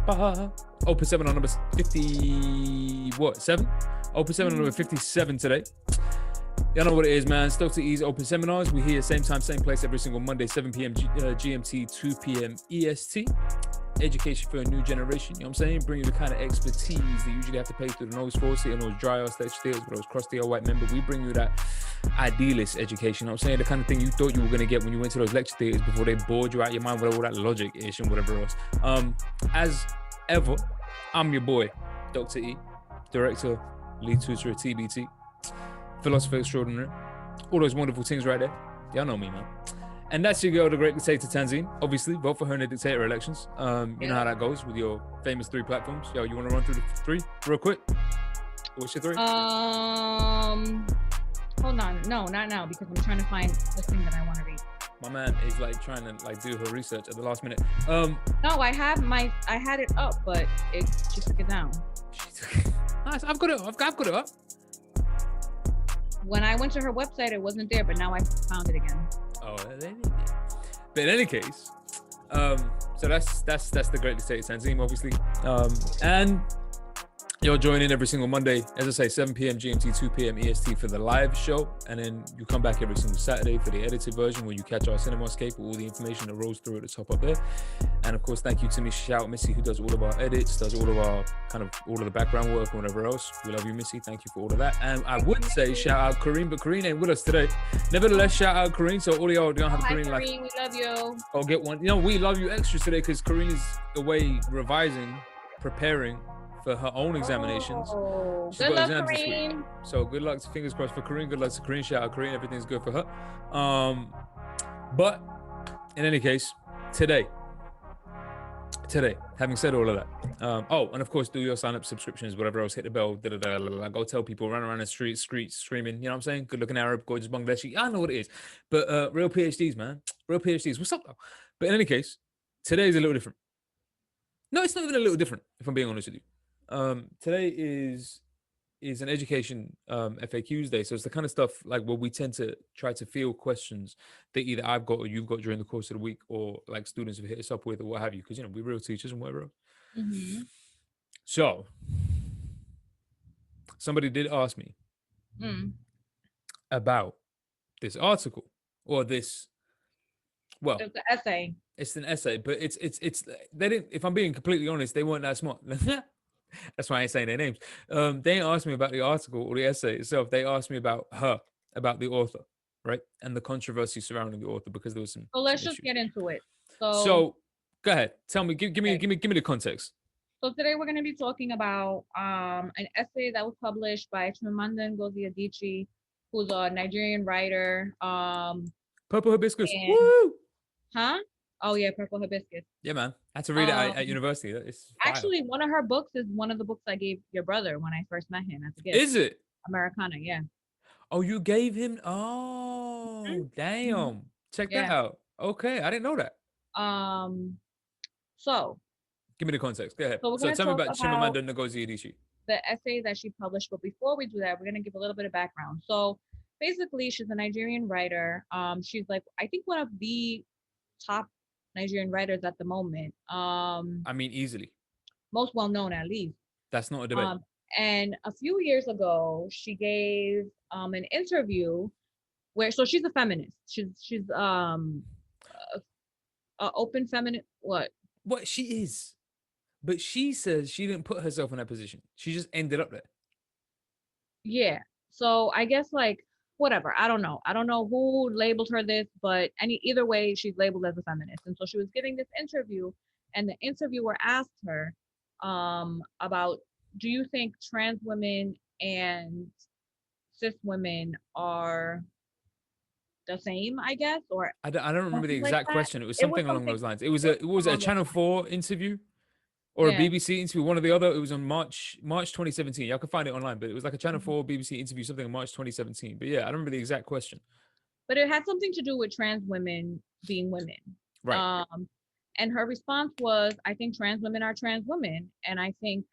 Open 7 on number 50, what, 7? Open 7 on number 57 today. Y'all know what it is, man. Stoke to Ease Open Seminars. We here same time, same place every single Monday, 7 p.m. GMT, 2 p.m. EST. Education for a new generation, you know what I'm saying? Bring you the kind of expertise that you usually have to pay through the nose for, sitting those dry ass lecture theaters with those crusty old white men, but we bring you that idealist education, you know what I'm saying? The kind of thing you thought you were going to get when you went to those lecture theaters before they bored you out your mind with all that logic ish and whatever else. As ever, I'm your boy, Dr. E, director, lead tutor at TBT, philosopher extraordinary, all those wonderful things right there. Y'all know me, man. And that's your girl, the great dictator Tanzine. Obviously, vote for her in the dictator elections. You know how that goes with your famous 3 platforms. Yo, you want to run through the 3 real quick? What's your 3? Hold on. No, not now, because I'm trying to find the thing that I want to read. My man is like trying to like do her research at the last minute. No, I had it up, but she took it down. Nice. I've got it up. When I went to her website, it wasn't there, but now I found it again. Oh, but in any case, so that's the great dictator Tanzim, obviously, and you'll join in every single Monday, as I say, 7 p.m. GMT, 2 p.m. EST for the live show, and then you come back every single Saturday for the edited version where you catch our CinemaScape with all the information that rolls through at the top up there. And of course, thank you to Missy, who does all of our edits, does all of our all of the background work and whatever else. We love you, Missy. Thank you for all of that. And I would say shout out Kareem, but Kareem ain't with us today. Nevertheless, shout out Kareem. So all of y'all don't have Kareem. Hi, Kareem, we love you. I'll get one. You know, we love you extra today because Kareem is away revising, preparing for her own examinations. She's good luck, Kareem. So good luck, fingers crossed for Kareem. Good luck to Kareem. Shout out Kareem. Everything's good for her. But in any case, today, having said all of that, and of course, do your sign-up subscriptions, whatever else, hit the bell, go tell people, run around the street screaming, you know what I'm saying? Good-looking Arab, gorgeous Bangladeshi, I know what it is. But real PhDs, man. Real PhDs. What's up, though? But in any case, today is a little different. No, it's not even a little different, if I'm being honest with you. Today is an education FAQs day, so it's the kind of stuff like where we tend to try to field questions that either I've got or you've got during the course of the week, or like students have hit us up with or what have you, because you know we're real teachers and whatever else. Mm-hmm. So somebody did ask me about this article or this. Well, it's an essay. It's an essay, but it's they didn't. If I'm being completely honest, they weren't that smart. That's why I ain't saying their names. They ain't asked me about the article or the essay itself. They asked me about the author, right? And the controversy surrounding the author, because there was some. So let's just get into it. So go ahead. Tell me, give me the context. So today we're going to be talking about an essay that was published by Chimamanda Ngozie Adichie, who's a Nigerian writer. Purple Hibiscus. Woo! Huh? Oh yeah, Purple Hibiscus. Yeah, man. I had to read it at university. It's actually one of her books is one of the books I gave your brother when I first met him as a gift. Is it? Americana, yeah. Oh, you gave him? Oh, damn. Mm-hmm. Check that out. Okay, I didn't know that. So. Give me the context. Go ahead. So tell me about Chimamanda Ngozie Adichie. The essay that she published, but before we do that, we're going to give a little bit of background. So basically, she's a Nigerian writer. She's like, I think one of the top Nigerian writers at the moment. I mean, easily. Most well known, at least. That's not a debate. And a few years ago, she gave an interview where, so she's a feminist. She's open feminist. What she is, but she says she didn't put herself in that position. She just ended up there. Yeah. So I guess like. Whatever, I don't know who labeled her this, but either way, she's labeled as a feminist. And so she was giving this interview, and the interviewer asked her about, do you think trans women and cis women are the same, I guess? Or I don't remember the exact question. It was something along those lines. It was a Channel 4 interview or a BBC interview, one or the other. It was on March 2017. Y'all can find it online, but it was like a Channel 4 BBC interview, something in March 2017. But yeah, I don't remember the exact question. But it had something to do with trans women being women. Right. And her response was, I think trans women are trans women. And I think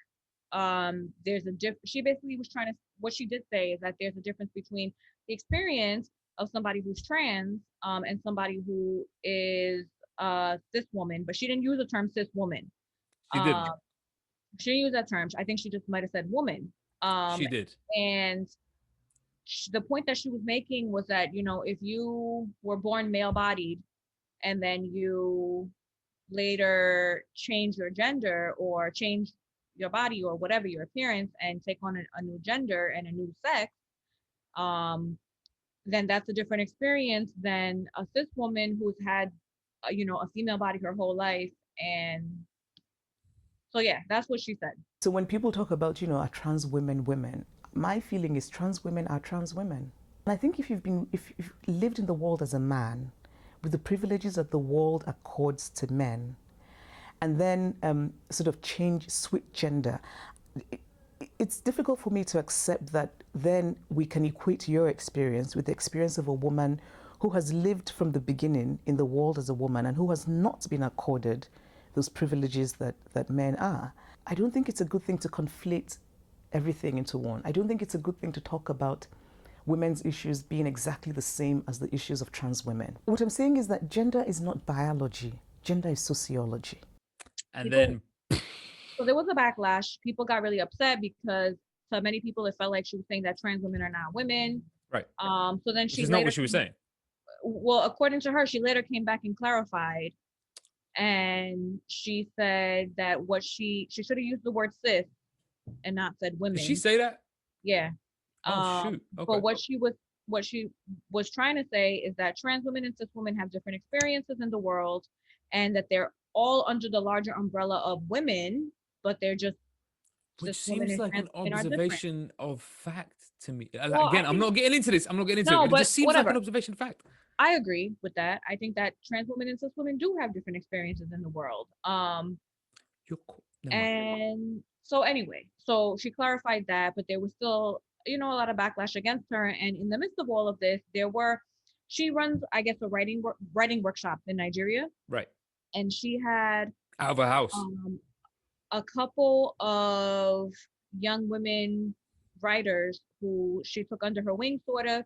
there's a she basically was what she did say is that there's a difference between the experience of somebody who's trans and somebody who is a cis woman, but she didn't use the term cis woman. She didn't. She didn't use that term. I think she just might have said woman. She did. And the point that she was making was that, you know, if you were born male bodied and then you later change your gender or change your body or whatever your appearance and take on a new gender and a new sex, um, then that's a different experience than a cis woman who's had, you know, a female body her whole life. And so, yeah, that's what she said. So when people talk about, are trans women women, my feeling is trans women are trans women. And I think if you've lived in the world as a man, with the privileges that the world accords to men, and then sort of switch gender, it's difficult for me to accept that then we can equate your experience with the experience of a woman who has lived from the beginning in the world as a woman and who has not been accorded those privileges that men are. I don't think it's a good thing to conflate everything into one. I don't think it's a good thing to talk about women's issues being exactly the same as the issues of trans women. What I'm saying is that gender is not biology. Gender is sociology. And then So there was a backlash. People got really upset because to many people it felt like she was saying that trans women are not women. right. So then Which she is later, not what she was saying. well, according to her, she later came back and clarified, and she said that what she should have used the word cis and not said women. Did she say that? Yeah. Oh shoot. Okay. But what she was trying to say is that trans women and cis women have different experiences in the world, and that they're all under the larger umbrella of women, but they're just Which cis women seems and like trans an women are different. observation of fact to me. Well, Again, I'm not getting into this. I'm not getting into No, it. But it but just seems whatever. like an observation of fact. I agree with that. I think that trans women and cis women do have different experiences in the world. You're cool. Never mind. And so anyway, so she clarified that, but there was still, you know, a lot of backlash against her. And in the midst of all of this, she runs, I guess, a writing workshop in Nigeria. Right. And she had Out of a house. a couple of young women writers who she took under her wing, sort of.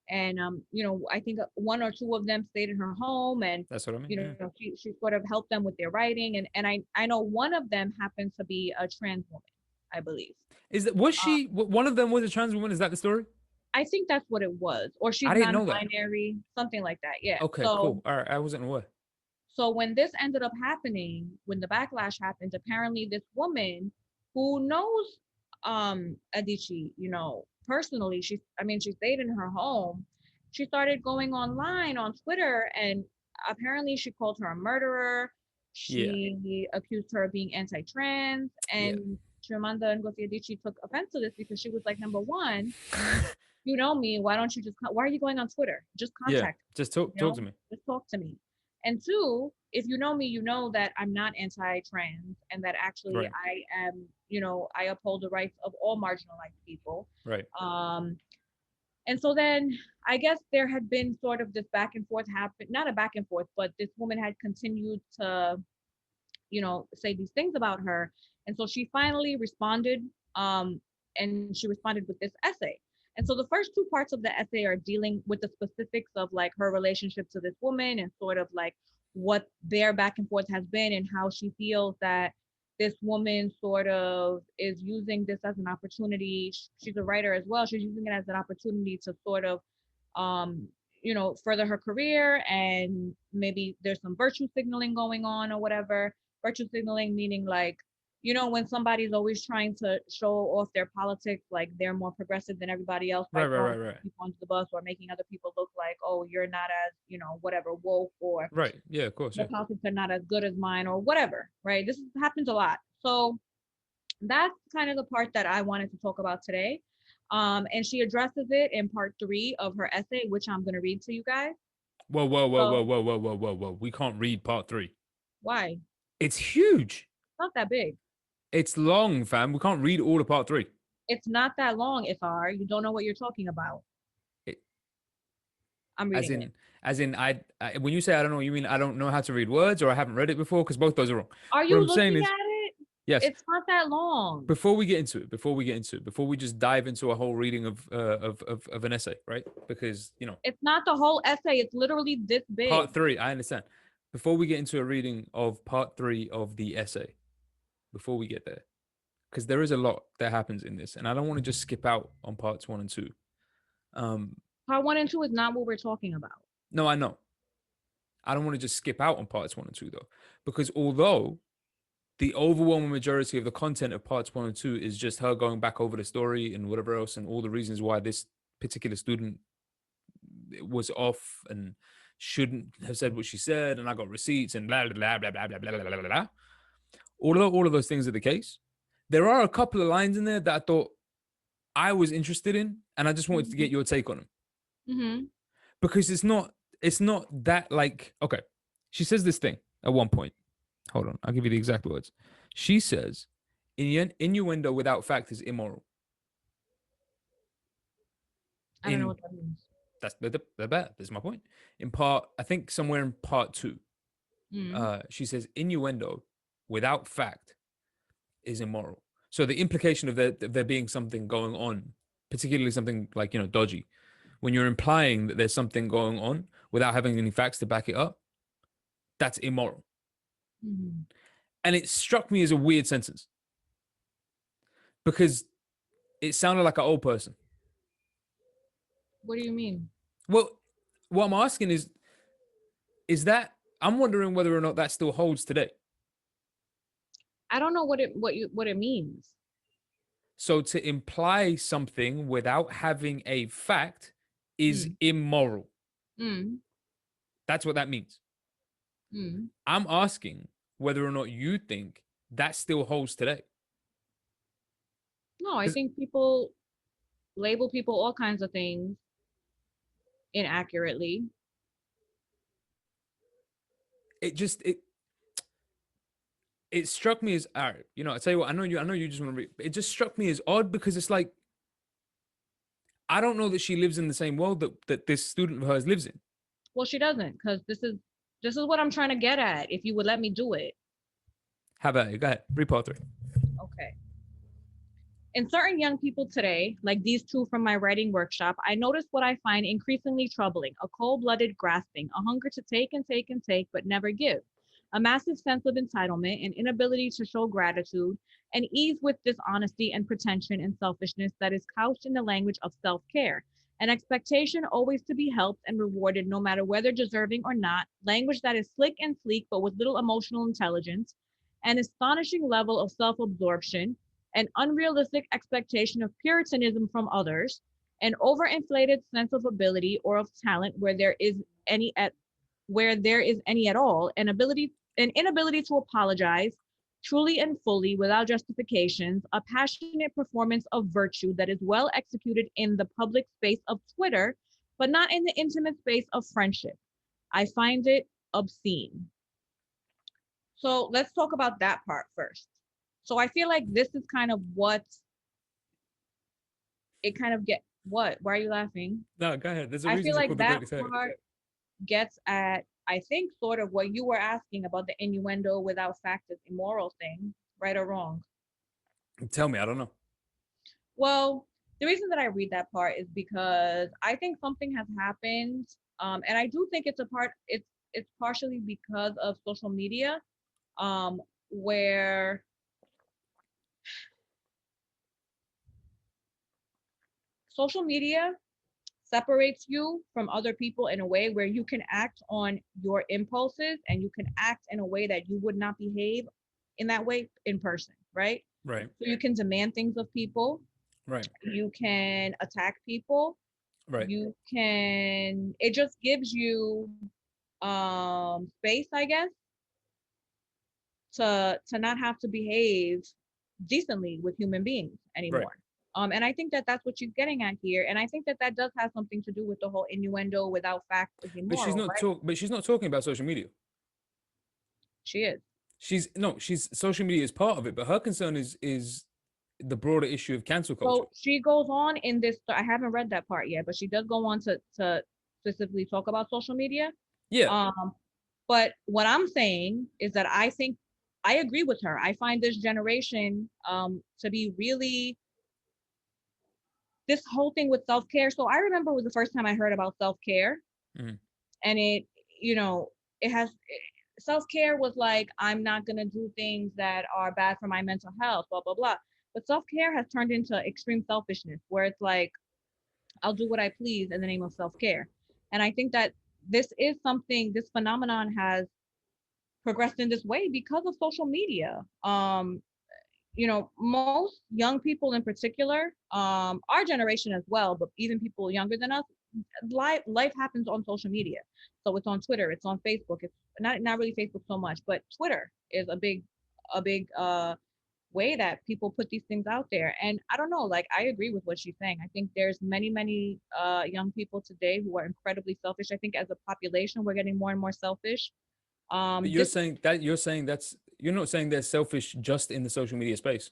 And you know, I think one or two of them stayed in her home, and That's what I mean. you know, she sort of helped them with their writing. And I know one of them happens to be a trans woman, I believe. One of them was a trans woman? Is that the story? I think that's what it was, or she's I didn't know that. non-binary, something like that. Yeah. Okay, so, cool. All right, I wasn't aware. So when this ended up happening, when the backlash happened, apparently this woman who knows Adichie, you know, personally, she stayed in her home. She started going online on Twitter, and apparently she called her a murderer. She accused her of being anti-trans, and Chimamanda Ngozie Adichie took offense to this because she was like, number one, you know me, why are you going on Twitter? Just contact me. Just talk to me. Just talk to me. And two, if you know me, you know that I'm not anti-trans, and that actually I am, you know, I uphold the rights of all marginalized people. Right. And so then I guess there had been sort of this back and forth happen, not a back and forth, but this woman had continued to, you know, say these things about her. And so she finally responded, and she responded with this essay. And so the first two parts of the essay are dealing with the specifics of like her relationship to this woman and sort of like what their back and forth has been, and how she feels that this woman sort of is using this as an opportunity. She's a writer as well. She's using it as an opportunity to sort of, you know, further her career, and maybe there's some virtue signaling going on or whatever. Virtue signaling meaning like, you know, when somebody's always trying to show off their politics, like they're more progressive than everybody else by throwing people onto the bus or making other people look like, oh, you're not as, you know, whatever, woke, or of course, your politics are not as good as mine or whatever, right? This happens a lot. So that's kind of the part that I wanted to talk about today. And she addresses it in part 3 of her essay, which I'm going to read to you guys. Whoa. We can't read part 3. Why? It's huge. It's not that big. It's long, fam. We can't read all of part 3. It's not that long, Ithar. You don't know what you're talking about. I'm reading it. As in, I when you say I don't know, you mean I don't know how to read words, or I haven't read it before? Because both those are wrong. Are you looking at it? Yes. It's not that long. Before we just dive into a whole reading of an essay, right? Because, you know, it's not the whole essay. It's literally this big. Part 3, I understand. Before we get into a reading of part 3 of the essay, before we get there, because there is a lot that happens in this, and I don't want to just skip out on parts 1 and 2. Part 1 and 2 is not what we're talking about. No, I know. I don't want to just skip out on parts 1 and 2 though, because although the overwhelming majority of the content of parts 1 and 2 is just her going back over the story and whatever else, and all the reasons why this particular student was off and shouldn't have said what she said, and I got receipts and blah blah blah blah blah blah blah blah blah. Although all of those things are the case, there are a couple of lines in there that I thought I was interested in, and I just wanted to get your take on them. Mm-hmm. Because it's not that, like, okay, she says this thing at one point. Hold on, I'll give you the exact words. She says, innuendo without fact is immoral. I don't know what that means. That's the bad. This is my point. In part, I think somewhere in part 2, she says innuendo without fact is immoral. So the implication of there being something going on, particularly something like, dodgy, when you're implying that there's something going on without having any facts to back it up, that's immoral. Mm-hmm. And it struck me as a weird sentence because it sounded like an old person. What do you mean? Well, what I'm asking is that I'm wondering whether or not that still holds today. I don't know what it means. So to imply something without having a fact is immoral. That's what that means. I'm asking whether or not you think that still holds today. No, I think people label people all kinds of things inaccurately. It struck me as, all right, I tell you what, I know you just want to read. It just struck me as odd because it's like, I don't know that she lives in the same world that this student of hers lives in. Well, she doesn't, because this is what I'm trying to get at, if you would let me do it. How about it? Go ahead. Read part 3. Okay. In certain young people today, like these two from my writing workshop, I notice what I find increasingly troubling: a cold-blooded grasping, a hunger to take and take and take, but never give, a massive sense of entitlement, an inability to show gratitude, and ease with dishonesty and pretension and selfishness that is couched in the language of self-care, an expectation always to be helped and rewarded no matter whether deserving or not, language that is slick and sleek but with little emotional intelligence, an astonishing level of self-absorption, an unrealistic expectation of puritanism from others, an overinflated sense of ability or of talent where there is any at all, an inability to apologize truly and fully without justifications, a passionate performance of virtue that is well executed in the public space of Twitter, but not in the intimate space of friendship. I find it obscene. So let's talk about that part first. So I feel like this is kind of what it kind of what? Why are you laughing? No, go ahead. There's a reason I feel like that part gets at, I think, sort of what you were asking about the innuendo without fact is immoral thing, right or wrong? Tell me, I don't know. Well, the reason that I read that part is because I think something has happened, and I do think it's partially because of social media, where social media separates you from other people in a way where you can act on your impulses and you can act in a way that you would not behave in that way in person, right? Right. So you can demand things of people. Right. You can attack people. Right. It just gives you space, I guess, to not have to behave decently with human beings anymore. Right. And I think that that's what she's getting at here, and I think that does have something to do with the whole innuendo without fact is immoral. But she's not talking about social media. She is. She's social media is part of it, but her concern is the broader issue of cancel culture. So she goes on in this. I haven't read that part yet, but she does go on to specifically talk about social media. Yeah. But what I'm saying is that I think I agree with her. I find this generation to be really. This whole thing with self-care. So I remember it was the first time I heard about self-care, and it has self-care was like, I'm not going to do things that are bad for my mental health, blah, blah, blah. But self-care has turned into extreme selfishness where it's like, I'll do what I please in the name of self-care. And I think that this phenomenon has progressed in this way because of social media. Most young people in particular, our generation as well, but even people younger than us, life happens on social media. So it's on Twitter, it's on Facebook. It's not really Facebook so much, but Twitter is a big way that people put these things out there. And I don't know, like, I agree with what she's saying. I think there's many young people today who are incredibly selfish. I think as a population we're getting more and more selfish. But you're not saying they're selfish just in the social media space.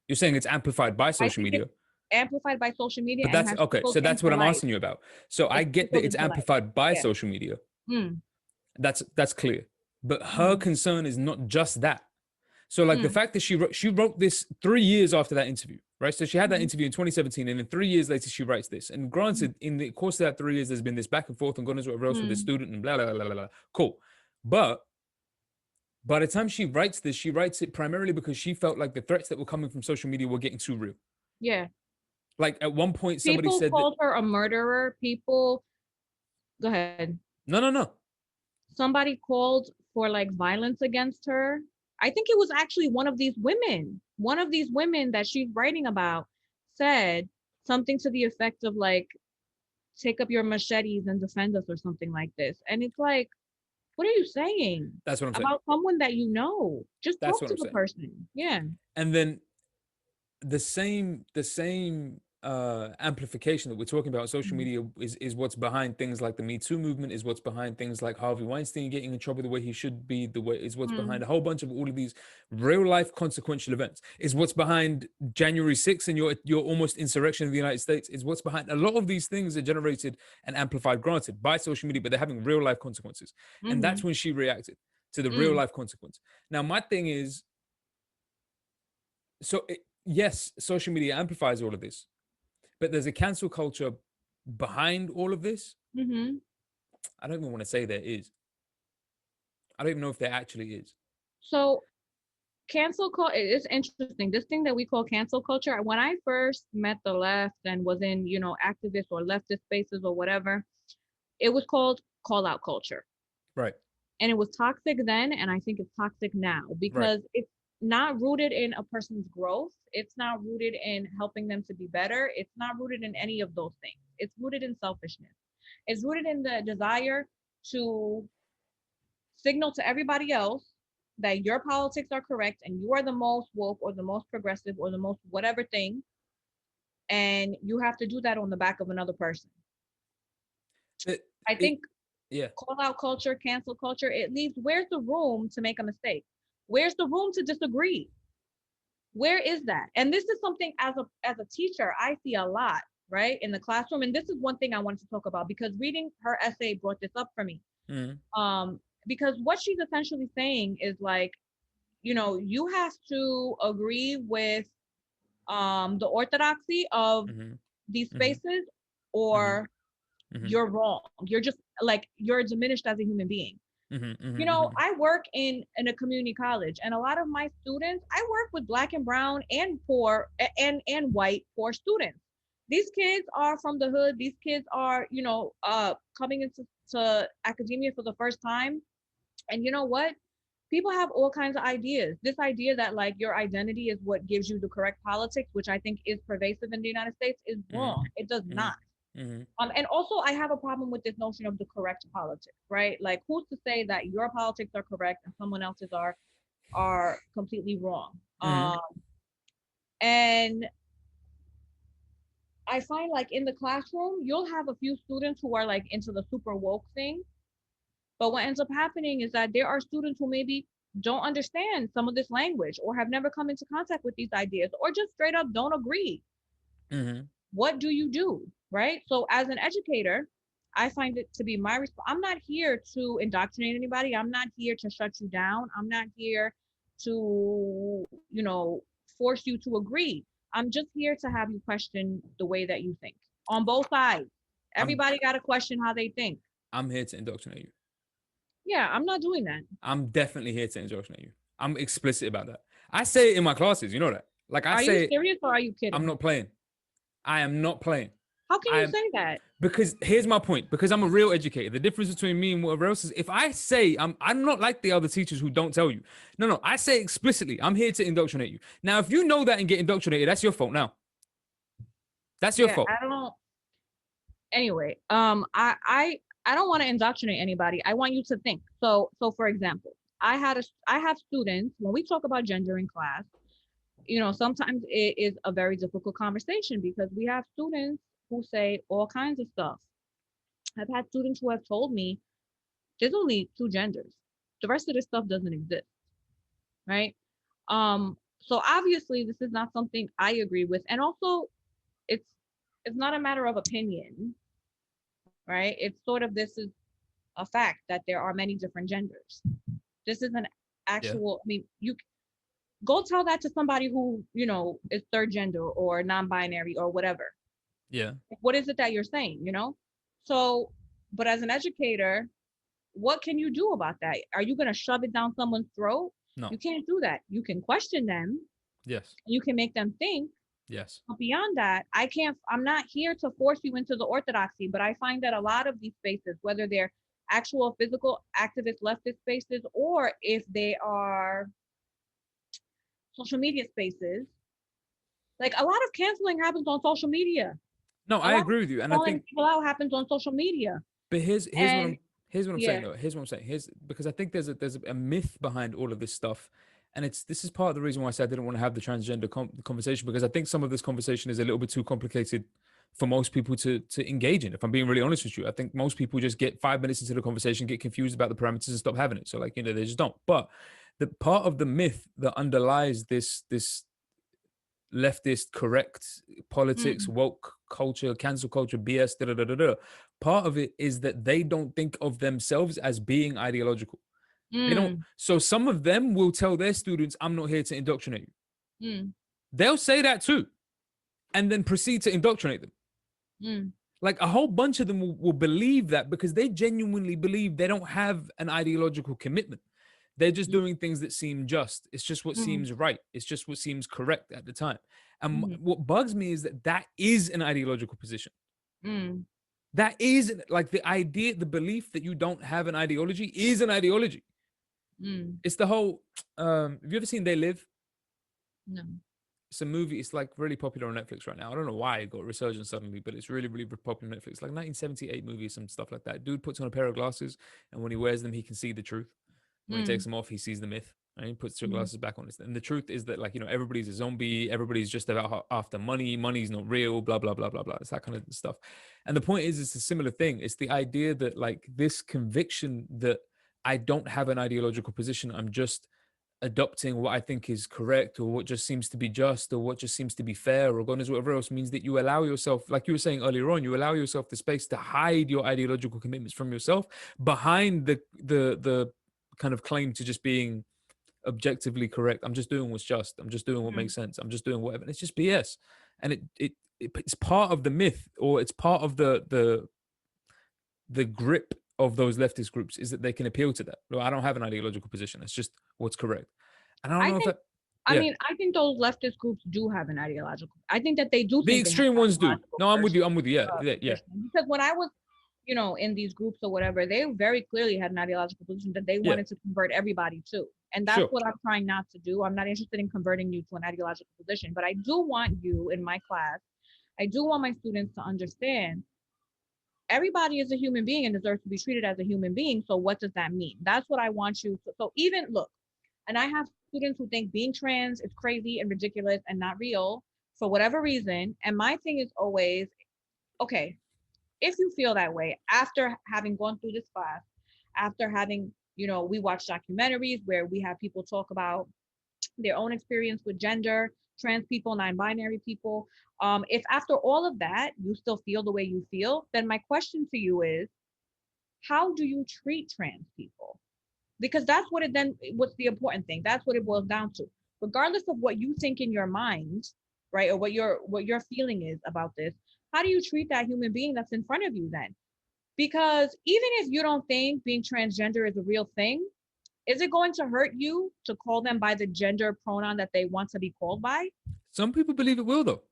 You're saying it's amplified by I social think media. it's amplified by social media But and that's has okay. trickled So that's into what I'm life. asking you about. So I It's get that trickled it's into life. amplified by Yeah. social media. Mm, That's clear. But her concern is not just that. So like the fact that she wrote this 3 years after that interview, right? So she had that interview in 2017, and then 3 years later she writes this. And granted, in the course of that 3 years, there's been this back and forth and God knows whatever else with the student and blah blah blah blah blah. Cool, but by the time she writes this, she writes it primarily because she felt like the threats that were coming from social media were getting too real. yeah. Like at one point, somebody People said that. called her a murderer. People, go ahead. No. Somebody called for like violence against her. I think it was actually one of these women. One of these women that she's writing about said something to the effect of like, take up your machetes and defend us or something like this. And it's like, what are you saying That's what I'm saying. about someone that you know? Just That's talk what to I'm the saying. person. Yeah. And then the same amplification that we're talking about on social media is what's behind things like the Me Too movement, is what's behind things like Harvey Weinstein getting in trouble the way he should be, is what's behind a whole bunch of all of these real life consequential events, is what's behind January 6th and your almost insurrection of the United States, is what's behind a lot of these things are generated and amplified, granted, by social media, but they're having real life consequences. And that's when she reacted to the real life consequence. Now, my thing is, yes, social media amplifies all of this, but there's a cancel culture behind all of this. I don't even want to say there is. I don't even know if there actually is. So cancel culture is interesting. This thing that we call cancel culture. When I first met the left and was in, activist or leftist spaces or whatever, it was called call out culture. Right. And it was toxic then, and I think it's toxic now because it's not rooted in a person's growth. It's not rooted in helping them to be better. It's not rooted in any of those things. It's rooted in selfishness. It's rooted in the desire to signal to everybody else that your politics are correct and you are the most woke or the most progressive or the most whatever thing. And you have to do that on the back of another person. I think call out culture, cancel culture, it leaves, where's the room to make a mistake? Where's the room to disagree? Where is that? And this is something as a teacher, I see a lot, right, in the classroom. And this is one thing I wanted to talk about because reading her essay brought this up for me. Because what she's essentially saying is like, you have to agree with the orthodoxy of these spaces or you're wrong. You're just like, you're diminished as a human being. I work in a community college, and a lot of my students, I work with Black and brown and poor and white poor students. These kids are from the hood. These kids are, coming into academia for the first time. And you know what? People have all kinds of ideas. This idea that like your identity is what gives you the correct politics, which I think is pervasive in the United States, is wrong. It does not. And also I have a problem with this notion of the correct politics, right? Like, who's to say that your politics are correct and someone else's are completely wrong? And I find like in the classroom, you'll have a few students who are like into the super woke thing. But what ends up happening is that there are students who maybe don't understand some of this language or have never come into contact with these ideas or just straight up don't agree. What do you do? Right? So as an educator, I find it to be my response. I'm not here to indoctrinate anybody. I'm not here to shut you down. I'm not here to, force you to agree. I'm just here to have you question the way that you think on both sides. Everybody got to question how they think. I'm here to indoctrinate you. Yeah, I'm not doing that. I'm definitely here to indoctrinate you. I'm explicit about that. I say it in my classes. You know that. Like I Are you say it, serious or are you I'm kidding? not playing. I am not playing. How can I you am say that? because here's my point. Because I'm a real educator. The difference between me and whatever else is if I say I'm not like the other teachers who don't tell you. No, I say explicitly. I'm here to indoctrinate you. Now, if you know that and get indoctrinated, that's your fault. Now, that's your Yeah, fault. I don't. Anyway, I don't want to indoctrinate anybody. I want you to think. So for example, I have students when we talk about gender in class. You know, sometimes it is a very difficult conversation because we have students who say all kinds of stuff. I've had students who have told me there's only two genders. The rest of this stuff doesn't exist, right? So obviously this is not something I agree with. And also it's it's not a matter of opinion, right? It's sort of this is a fact that there are many different genders. This is an Yeah. actual, I mean, you go tell that to somebody who, you know, is third gender or non-binary or whatever. Yeah. What is it that you're saying, you know? So, but as an educator, what can you do about that? Are you going to shove it down someone's throat? No. You can't do that. You can question them. Yes. You can make them think. Yes. But beyond that, I'm not here to force you into the orthodoxy, but I find that a lot of these spaces, whether they're actual physical activist leftist spaces or if they are social media spaces, like a lot of canceling happens on social media. No, A I lot of agree with you. And I calling think people out happens on social media. but here's what And I'm saying yeah, though. Here's what I'm saying. Here's because I think there's a myth behind all of this stuff, and this is part of the reason why I said I didn't want to have the transgender conversation because I think some of this conversation is a little bit too complicated for most people to engage in. If I'm being really honest with you, I think most people just get 5 minutes into the conversation, get confused about the parameters, and stop having it. So like they just don't. But the part of the myth that underlies this leftist correct politics, mm, woke culture, cancel culture, BS, da da da da da. Part of it is that they don't think of themselves as being ideological. They don't. mm, So some of them will tell their students, "I'm not here to indoctrinate you." mm, They'll say that too, and then proceed to indoctrinate them. mm, Like a whole bunch of them will believe that because they genuinely believe they don't have an ideological commitment. They're just mm, doing things that seem just. It's just what mm, seems right. It's just what seems correct at the time. And mm, what bugs me is that that is an ideological position. mm, That is like the idea, the belief that you don't have an ideology is an ideology. mm. It's the whole. Have you ever seen They Live? No. It's a movie. It's like really popular on Netflix right now. I don't know why it got resurgence suddenly, but it's really, really popular on Netflix. Like 1978 movie, some stuff like that. Dude puts on a pair of glasses, and when he wears them, he can see the truth. When he takes Mm, them off, he sees the myth. And he puts the mm, glasses back on. And the truth is that, like, everybody's a zombie. Everybody's just about after money. Money's not real. Blah blah blah blah blah. It's that kind of stuff. And the point is, it's a similar thing. It's the idea that, like, this conviction that I don't have an ideological position. I'm just adopting what I think is correct or what just seems to be just or what just seems to be fair or God knows whatever else means that you allow yourself, like you were saying earlier on, you allow yourself the space to hide your ideological commitments from yourself behind the kind of claim to just being objectively correct. I'm just doing what's just. I'm just doing what mm, makes sense. I'm just doing whatever. And it's just BS. And it's part of the myth or it's part of the grip of those leftist groups is that they can appeal to that. Well, I don't have an ideological position. It's just what's correct. And I don't I know if think, that, I yeah, mean, I think those leftist groups do have an ideological. I think that they do the think they have extreme an ones do. ideological No, I'm with you. I'm with you. Yeah, yeah. position. Because when I was, you know, in these groups or whatever, they very clearly had an ideological position that they Yeah, wanted to convert everybody to. And that's sure. what I'm trying not to do. I'm not interested in converting you to an ideological position, but I do want you in my class, I do want my students to understand everybody is a human being and deserves to be treated as a human being. So what does that mean? That's what I want you to. So even look, and I have students who think being trans is crazy and ridiculous and not real for whatever reason. And my thing is always, okay, if you feel that way after having gone through this class, after having, you know, we watch documentaries where we have people talk about their own experience with gender, trans people, non-binary people. If after all of that you still feel the way you feel, then my question to you is, how do you treat trans people? Because that's what it then, what's the important thing? That's what it boils down to. Regardless of what you think in your mind, right, or what your feeling is about this, how do you treat that human being that's in front of you then? Because even if you don't think being transgender is a real thing, is it going to hurt you to call them by the gender pronoun that they want to be called by? Some people believe it will, though.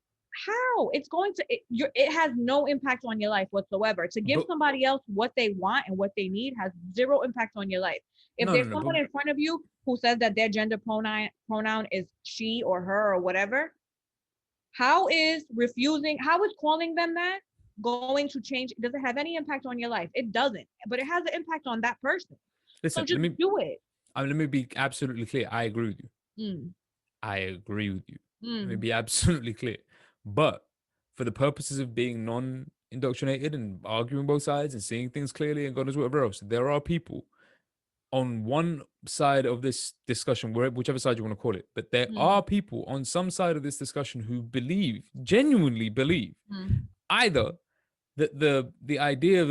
How? It's going to, it has no impact on your life whatsoever. To give But somebody else what they want and what they need has zero impact on your life. If there's no. someone in front of you who says that their gender pronoun is she or her or whatever, how is calling them that going to change? Does it have any impact on your life? It doesn't, but it has an impact on that person. Listen, So just do it. Let me be absolutely clear. I agree with you. I agree with you. Let me be absolutely clear. But for the purposes of being non-indoctrinated and arguing both sides and seeing things clearly and God knows whatever else, there are people on one side of this discussion, whichever side you want to call it, but there are people on some side of this discussion who genuinely believe, either that the idea of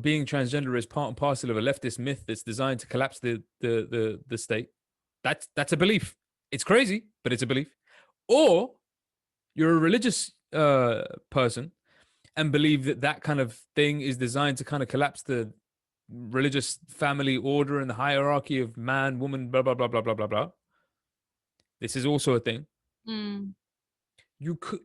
being transgender is part and parcel of a leftist myth that's designed to collapse the state. That's a belief. It's crazy, but it's a belief. Or you're a religious person and believe that kind of thing is designed to kind of collapse the religious family order and the hierarchy of man, woman, blah, blah, blah, blah, blah, blah, blah. This is also a thing.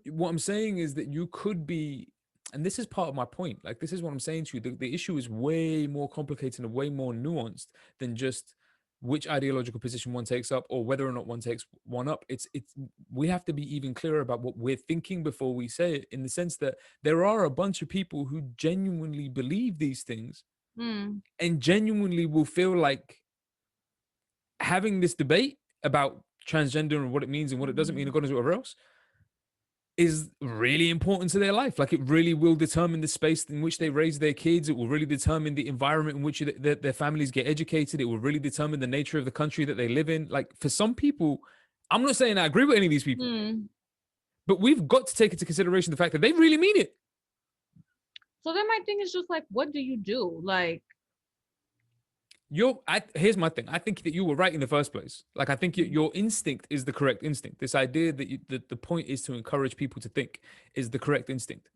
What I'm saying is that you could be, and this is part of my point. Like, this is what I'm saying to you. The issue is way more complicated and way more nuanced than just which ideological position one takes up or whether or not one takes one up. We have to be even clearer about what we're thinking before we say it, in the sense that there are a bunch of people who genuinely believe these things and genuinely will feel like having this debate about transgender and what it means and what it doesn't mean and God knows whatever else is really important to their life. Like, it really will determine the space in which they raise their kids. It will really determine the environment in which their families get educated. It will really determine the nature of the country that they live in. Like, for some people, I'm not saying I agree with any of these people, but we've got to take into consideration the fact that they really mean it. So then my thing is just like, what do you do? Like, here's my thing. I think that you were right in the first place. Like, I think your instinct is the correct instinct. This idea that the point is to encourage people to think is the correct instinct,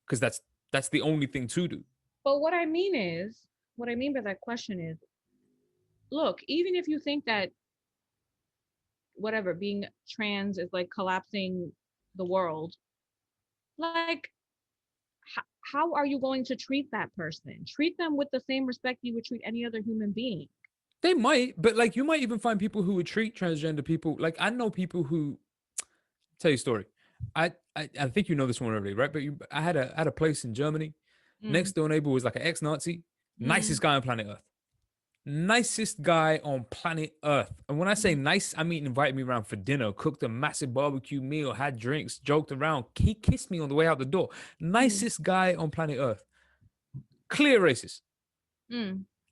because that's the only thing to do. But what I mean by that question is, look, even if you think that whatever being trans is like collapsing the world, like, how are you going to treat that person? Treat them with the same respect you would treat any other human being. They might, but like, you might even find people who would treat transgender people. Like, I know people who tell you a story. I think you know this one already, right? But I had a place in Germany. Next door neighbor was like an ex-Nazi, nicest guy on planet Earth. Nicest guy on planet Earth. And when I say nice, I mean invited me around for dinner, cooked a massive barbecue meal, had drinks, joked around. He kissed me on the way out the door. Nicest guy on planet Earth. Clear racist.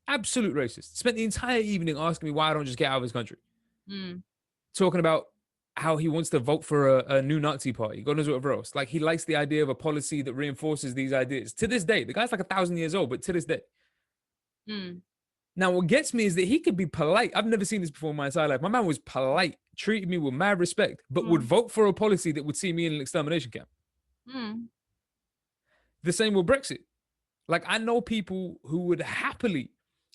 Absolute racist. Spent the entire evening asking me why I don't just get out of his country. Talking about how he wants to vote for a new Nazi party. God knows whatever else. Like, he likes the idea of a policy that reinforces these ideas. To this day, the guy's like 1,000 years old, but to this day. Now, what gets me is that he could be polite. I've never seen this before in my entire life. My man was polite, treated me with mad respect, but would vote for a policy that would see me in an extermination camp. The same with Brexit. Like, I know people who would happily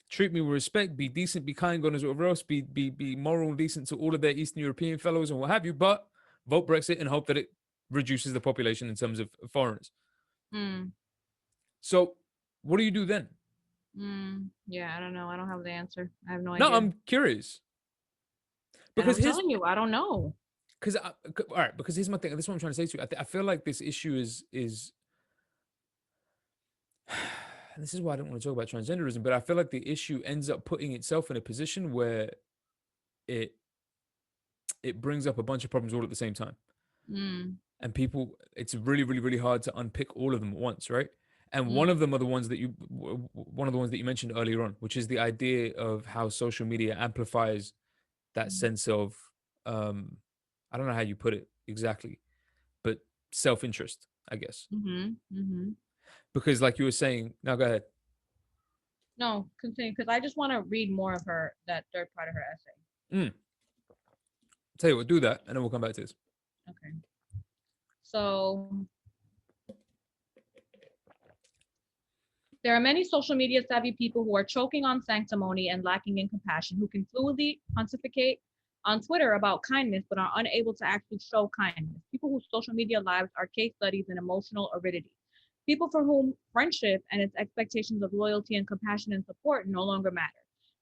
treat me with respect, be decent, be kind, God knows whatever else, be moral and decent to all of their Eastern European fellows and what have you, but vote Brexit and hope that it reduces the population in terms of foreigners. So what do you do then? Yeah, I don't know. I don't have the answer. I have no idea. No, I'm curious. Because I'm telling you, I don't know. All right, because here's my thing. This is what I'm trying to say to you. I feel like this issue is and this is why I don't want to talk about transgenderism, but I feel like the issue ends up putting itself in a position where it brings up a bunch of problems all at the same time. And people, it's really, really, really hard to unpick all of them at once, right? And one of them are the ones that you mentioned earlier on, which is the idea of how social media amplifies that sense of, I don't know how you put it exactly, but self-interest, I guess. Because like you were saying, now go ahead. No, continue, because I just want to read more of that third part of her essay. Tell you what, do that, and then we'll come back to this. Okay. So There are many social media savvy people who are choking on sanctimony and lacking in compassion, who can fluidly pontificate on Twitter about kindness, but are unable to actually show kindness. People whose social media lives are case studies in emotional aridity. People for whom friendship and its expectations of loyalty and compassion and support no longer matter.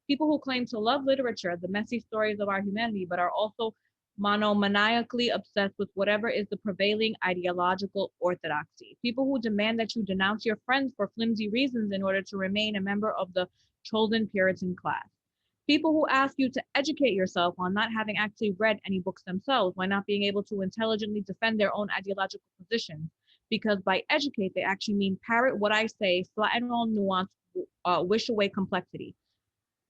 People who claim to love literature, the messy stories of our humanity, but are also monomaniacally obsessed with whatever is the prevailing ideological orthodoxy. People who demand that you denounce your friends for flimsy reasons in order to remain a member of the chosen Puritan class. People who ask you to educate yourself while not having actually read any books themselves, while not being able to intelligently defend their own ideological positions. Because by educate, they actually mean parrot what I say, flatten all nuance, wish away complexity.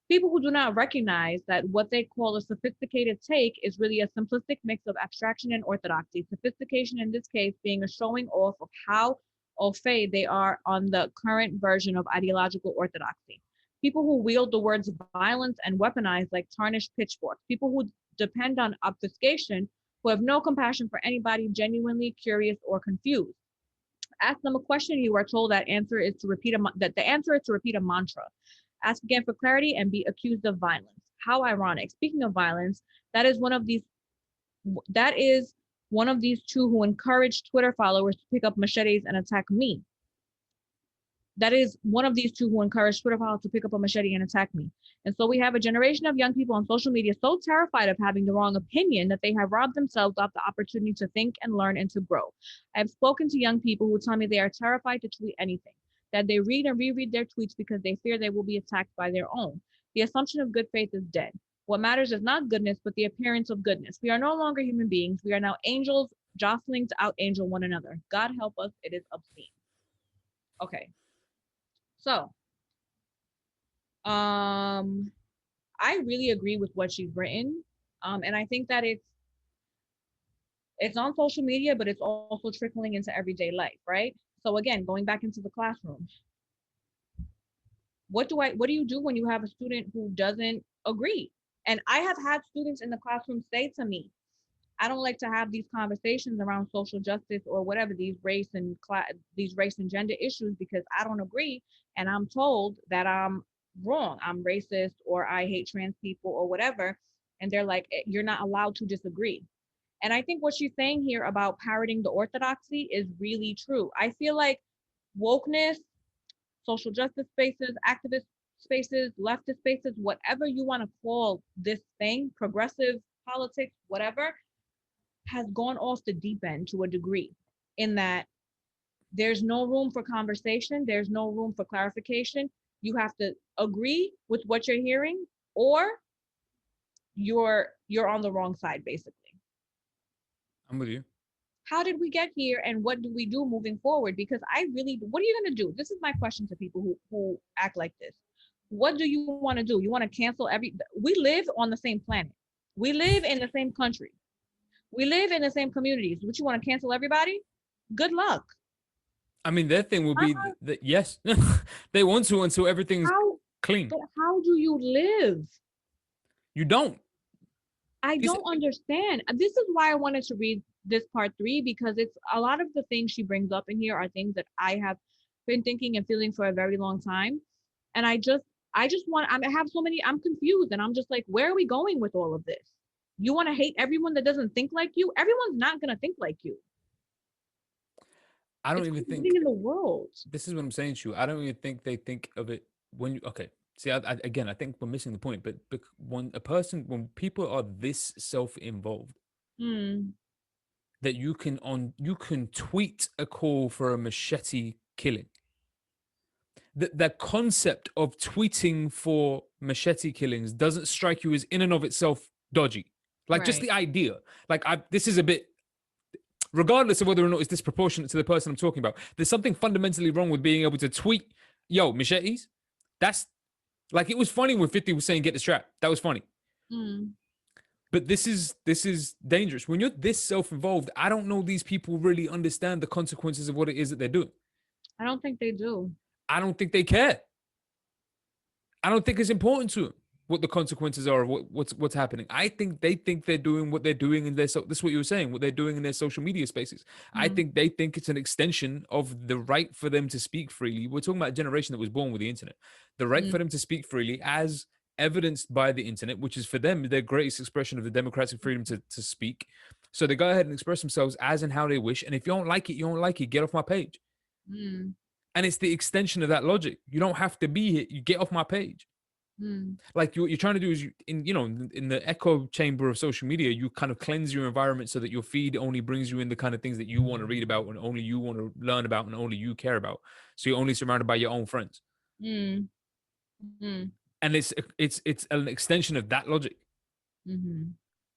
People who do not recognize that what they call a sophisticated take is really a simplistic mix of abstraction and orthodoxy. Sophistication in this case being a showing off of how au fait they are on the current version of ideological orthodoxy. People who wield the words violence and weaponize like tarnished pitchforks. People who depend on obfuscation, who have no compassion for anybody genuinely curious or confused. Ask them a question, you are told that the answer is to repeat a mantra. Ask again for clarity and be accused of violence. How ironic. Speaking of violence, that is one of these two who encouraged Twitter followers to pick up machetes and attack me. That is one of these two who encouraged Twitter followers to pick up a machete and attack me. And so we have a generation of young people on social media so terrified of having the wrong opinion that they have robbed themselves of the opportunity to think and learn and to grow. I have spoken to young people who tell me they are terrified to tweet anything, that they read and reread their tweets because they fear they will be attacked by their own. The assumption of good faith is dead. What matters is not goodness, but the appearance of goodness. We are no longer human beings. We are now angels jostling to out-angel one another. God help us, it is obscene. Okay. So, I really agree with what she's written. And I think that it's on social media, but it's also trickling into everyday life, right? So again, going back into the classroom, what do you do when you have a student who doesn't agree? And I have had students in the classroom say to me, I don't like to have these conversations around social justice or whatever, these race and gender issues, because I don't agree, and I'm told that I'm wrong, I'm racist, or I hate trans people or whatever. And they're like, you're not allowed to disagree. And I think what she's saying here about parroting the orthodoxy is really true. I feel like wokeness, social justice spaces, activist spaces, leftist spaces, whatever you want to call this thing, progressive politics, whatever, has gone off the deep end to a degree, in that there's no room for conversation, there's no room for clarification. You have to agree with what you're hearing, or you're on the wrong side, basically. I'm with you. How did we get here, and what do we do moving forward? Because what are you going to do? This is my question to people who act like this. What do you want to do? You want to cancel we live on the same planet. We live in the same country. We live in the same communities. What, you want to cancel everybody? Good luck. I mean, their thing will be that yes, they want to until everything's clean. But how do you live? You don't. I don't understand. This is why I wanted to read this part 3, because it's a lot of the things she brings up in here are things that I have been thinking and feeling for a very long time. And I I'm confused, and I'm just like, where are we going with all of this? You want to hate everyone that doesn't think like you? Everyone's not going to think like you. I don't even think in the world. This is what I'm saying to you. I don't even think they think of it when you, okay. See, I think we're missing the point, but when people are this self-involved, that you can tweet a call for a machete killing. The concept of tweeting for machete killings doesn't strike you as in and of itself dodgy. Like, just the idea. Like, this is a bit, regardless of whether or not it's disproportionate to the person I'm talking about, there's something fundamentally wrong with being able to tweet, yo, machetes. That's like, it was funny when 50 was saying get the strap. That was funny. But this is dangerous. When you're this self-involved, I don't know these people really understand the consequences of what it is that they're doing. I don't think they do. I don't think they care. I don't think it's important to them. what the consequences are of what's happening. I think they think they're doing what they're doing in their this is what you were saying, what they're doing in their social media spaces. I think they think it's an extension of the right for them to speak freely. We're talking about a generation that was born with the internet. The right for them to speak freely, as evidenced by the internet, which is for them their greatest expression of the democratic freedom to speak. So they go ahead and express themselves as and how they wish. And if you don't like it, you don't like it. Get off my page. And it's the extension of that logic. You don't have to be here. You get off my page. Like what you're trying to do is, in the echo chamber of social media, you kind of cleanse your environment so that your feed only brings you in the kind of things that you want to read about and only you want to learn about and only you care about. So you're only surrounded by your own friends. And it's an extension of that logic.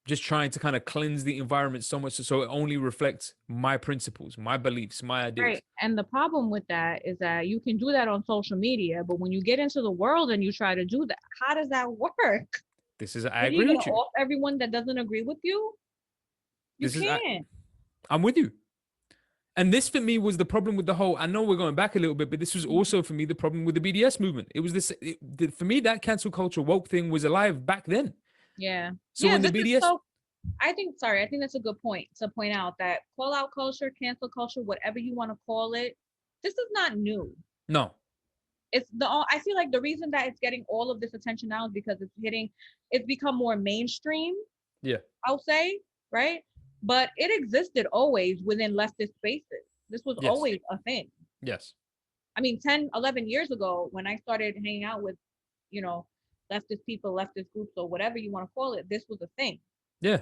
Just trying to kind of cleanse the environment so much so it only reflects my principles, my beliefs, my ideas. Right. And the problem with that is that you can do that on social media, but when you get into the world and you try to do that, how does that work? I agree with you. Off everyone that doesn't agree with you? You can't. I'm with you. And this for me was the problem with the whole, I know we're going back a little bit, but this was also for me the problem with the BDS movement. It was for me, that cancel culture woke thing was alive back then. Yeah. So when the BDS, I think that's a good point to point out that call out culture, cancel culture, whatever you want to call it, this is not new. No. I feel like the reason that it's getting all of this attention now is because it's become more mainstream. Yeah. I'll say, right? But it existed always within leftist spaces. This was always a thing. Yes. I mean, 10, 11 years ago, when I started hanging out with, leftist people, leftist groups, or whatever you want to call it, this was a thing. Yeah.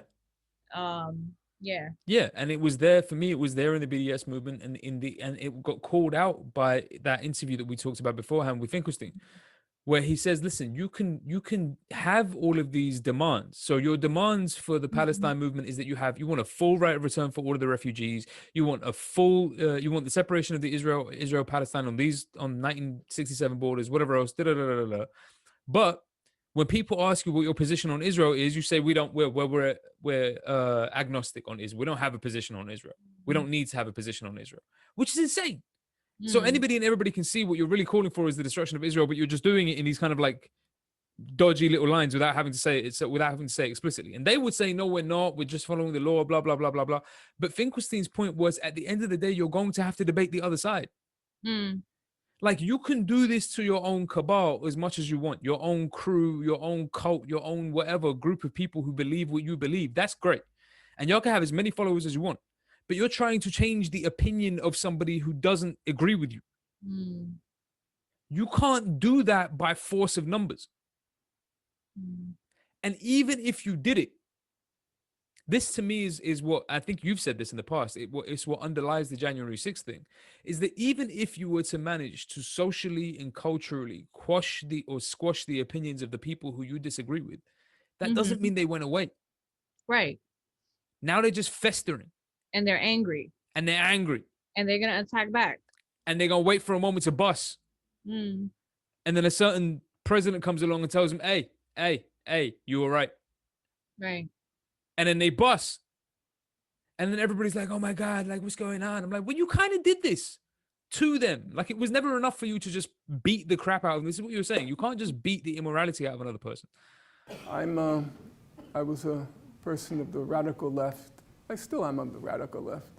Yeah. And it was there for me. It was there in the BDS movement, and it got called out by that interview that we talked about beforehand with Finkelstein, where he says, "Listen, you can have all of these demands. So your demands for the Palestine movement is that you want a full right of return for all of the refugees. You want a full, you want the separation of the Israel Palestine on 1967 borders, whatever else. But when people ask you what your position on Israel is, you say we're agnostic on Israel. We don't have a position on Israel. We don't need to have a position on Israel, which is insane. So anybody and everybody can see what you're really calling for is the destruction of Israel, but you're just doing it in these kind of like dodgy little lines without having to say it explicitly. And they would say, no, we're not. We're just following the law, blah, blah, blah, blah, blah. But Finkelstein's point was, at the end of the day, you're going to have to debate the other side. Like, you can do this to your own cabal as much as you want, your own crew, your own cult, your own whatever group of people who believe what you believe. That's great. And y'all can have as many followers as you want. But you're trying to change the opinion of somebody who doesn't agree with you. You can't do that by force of numbers. And even if you did it, this to me is what I think you've said this in the past. It's what underlies the January 6th thing, is that even if you were to manage to socially and culturally squash the opinions of the people who you disagree with, that doesn't mean they went away. Right. Now they're just festering. And they're angry. And they're angry. And they're going to attack back. And they're going to wait for a moment to bust. And then a certain president comes along and tells them, hey, you all right? Right. And then they bust. And then everybody's like, oh my God, like, what's going on? I'm like, well, you kind of did this to them. Like, it was never enough for you to just beat the crap out of them. This is what you were saying. You can't just beat the immorality out of another person. I was a person of the radical left. I still am of the radical left.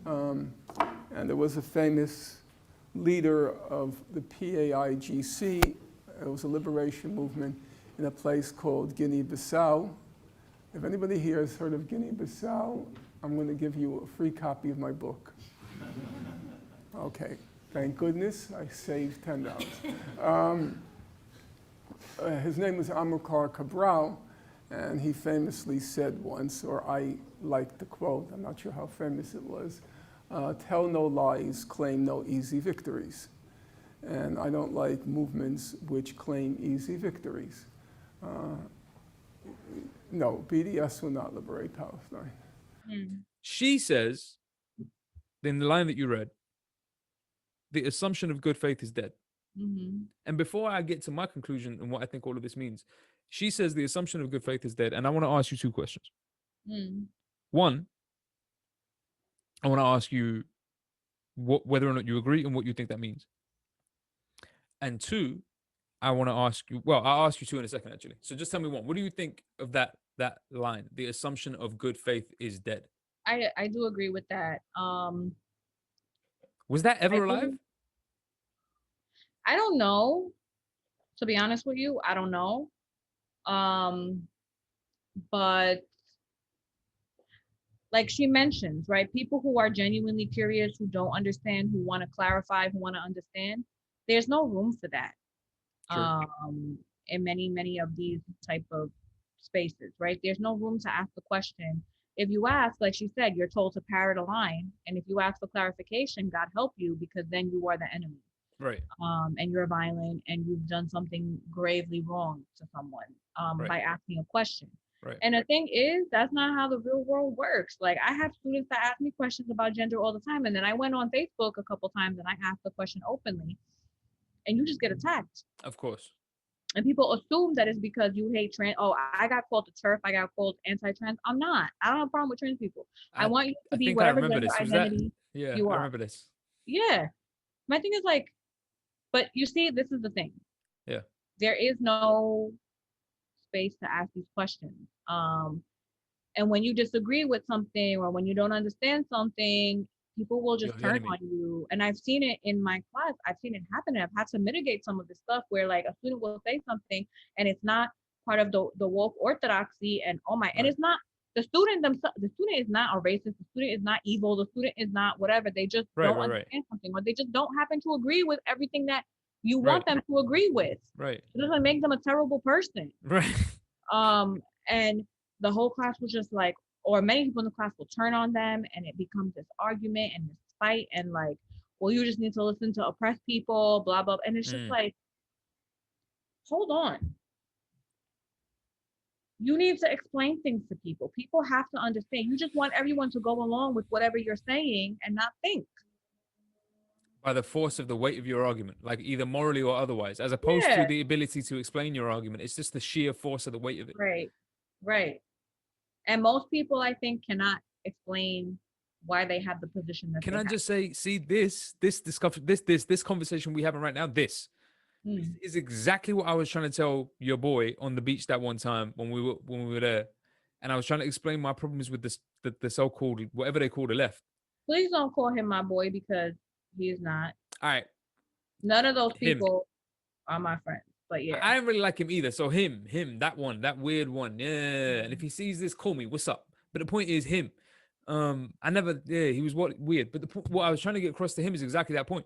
And there was a famous leader of the PAIGC. It was a liberation movement in a place called Guinea-Bissau. If anybody here has heard of Guinea-Bissau, I'm going to give you a free copy of my book. Okay, thank goodness, I saved $10. His name was Amilcar Cabral, and he famously said once, or I like the quote, I'm not sure how famous it was, tell no lies, claim no easy victories. And I don't like movements which claim easy victories. No, BDS will not liberate Palestine. She says, in the line that you read, the assumption of good faith is dead. And before I get to my conclusion and what I think all of this means, she says the assumption of good faith is dead. And I want to ask you two questions. One, I want to ask you whether or not you agree and what you think that means. And two, I want to ask you. Well, I'll ask you two in a second, actually. So just tell me one. What do you think of that line? The assumption of good faith is dead. I do agree with that. Was that I ever alive? do, I don't know. To be honest with you, I don't know. Um, but like she mentions, right? People who are genuinely curious, who don't understand, who want to clarify, who want to understand, there's no room for that. Sure. In many of these type of spaces, right? There's no room to ask the question. If you ask, like she said, you're told to parrot a line, and if you ask for clarification, God help you, because then you are the enemy. Right. And you're violent and you've done something gravely wrong to someone Right. by asking a question. Right. And the thing is, that's not how the real world works. Like, I have students that ask me questions about gender all the time, and then I went on Facebook a couple times and I asked the question openly, and you just get attacked. Of course. And people assume that it's because you hate trans. Oh, I got called a TERF. I got called anti-trans. I'm not. I don't have a problem with trans people. I want you to be think whatever I remember gender this. identity Yeah, you I are. remember this. Yeah. My thing is like, but you see, this is the thing. Yeah. There is no space to ask these questions. And when you disagree with something or when you don't understand something, people will just turn on you. And I've seen it in my class. I've seen it happen. And I've had to mitigate some of this stuff where like a student will say something and it's not part of the woke orthodoxy, and and it's not the student themselves. The student is not a racist. The student is not evil. The student is not whatever. They just don't understand something, or they just don't happen to agree with everything that you want them to agree with. Right. It doesn't make them a terrible person. Right. And the whole class was just like, or many people in the class will turn on them, and it becomes this argument and this fight, and like, well, you just need to listen to oppressed people, blah blah. And it's just like, hold on. You need to explain things to people. People have to understand. You just want everyone to go along with whatever you're saying and not think. By the force of the weight of your argument, like either morally or otherwise, as opposed to the ability to explain your argument. It's just the sheer force of the weight of it. Right. And most people, I think, cannot explain why they have the position that Can I just say, see, this conversation we having right now, this is exactly what I was trying to tell your boy on the beach that one time when we were there, and I was trying to explain my problems with the so-called whatever they call the left. Please don't call him my boy, because he is not. All right. None of those people are my friends. But yeah, I don't really like him either. So him, that one, that weird one, yeah. And if he sees this, call me. What's up? But the point is him. He was weird. But what I was trying to get across to him is exactly that point.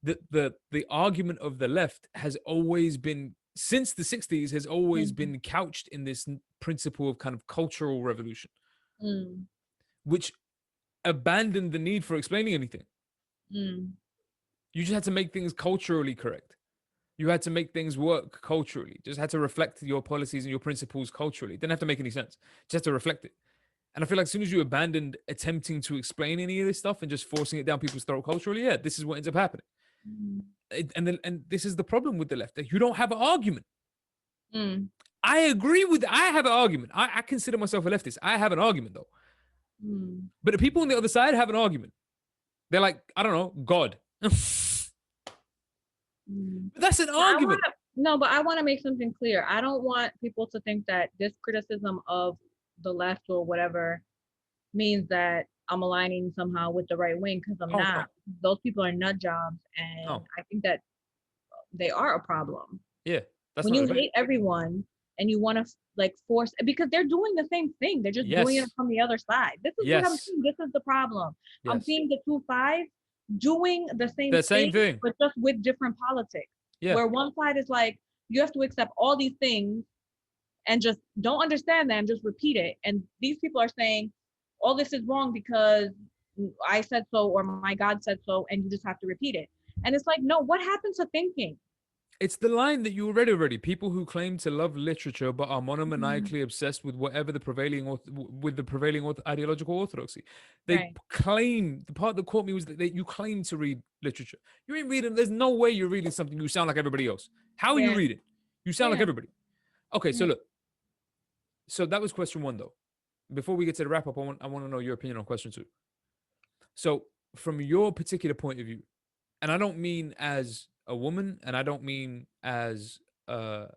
The argument of the left has always been, since the 60s, has always been couched in this principle of kind of cultural revolution, which abandoned the need for explaining anything. You just had to make things culturally correct. You had to make things work culturally. Just had to reflect your policies and your principles culturally. Didn't have to make any sense. Just had to reflect it. And I feel like as soon as you abandoned attempting to explain any of this stuff and just forcing it down people's throat culturally, this is what ends up happening. And this is the problem with the left, that you don't have an argument. I agree with. I have an argument. I consider myself a leftist. I have an argument though. But the people on the other side have an argument. They're like, I don't know, God. That's an argument. But I want to make something clear. I don't want people to think that this criticism of the left or whatever means that I'm aligning somehow with the right wing, because I'm not. No. Those people are nut jobs, and I think that they are a problem. Yeah. That's when you hate everyone and you want to like force, because they're doing the same thing. They're just doing it from the other side. This is what I'm seeing. This is the problem. I'm seeing the 2-5 doing the same thing, but just with different politics. Where one side is like, you have to accept all these things and just don't understand them, just repeat it. And these people are saying, all this is wrong because I said so, or my God said so, and you just have to repeat it. And it's like, no, what happened to thinking? It's the line that you read already. People who claim to love literature but are monomaniacally obsessed with whatever the prevailing ideological orthodoxy. They claim, the part that caught me was that you claim to read literature. You ain't reading. There's no way you're reading something you sound like everybody else. How are you reading? You sound like everybody. Okay, so look. So that was question 1, though. Before we get to the wrap up, I want to know your opinion on question 2. So from your particular point of view, and I don't mean as a woman, and I don't mean as never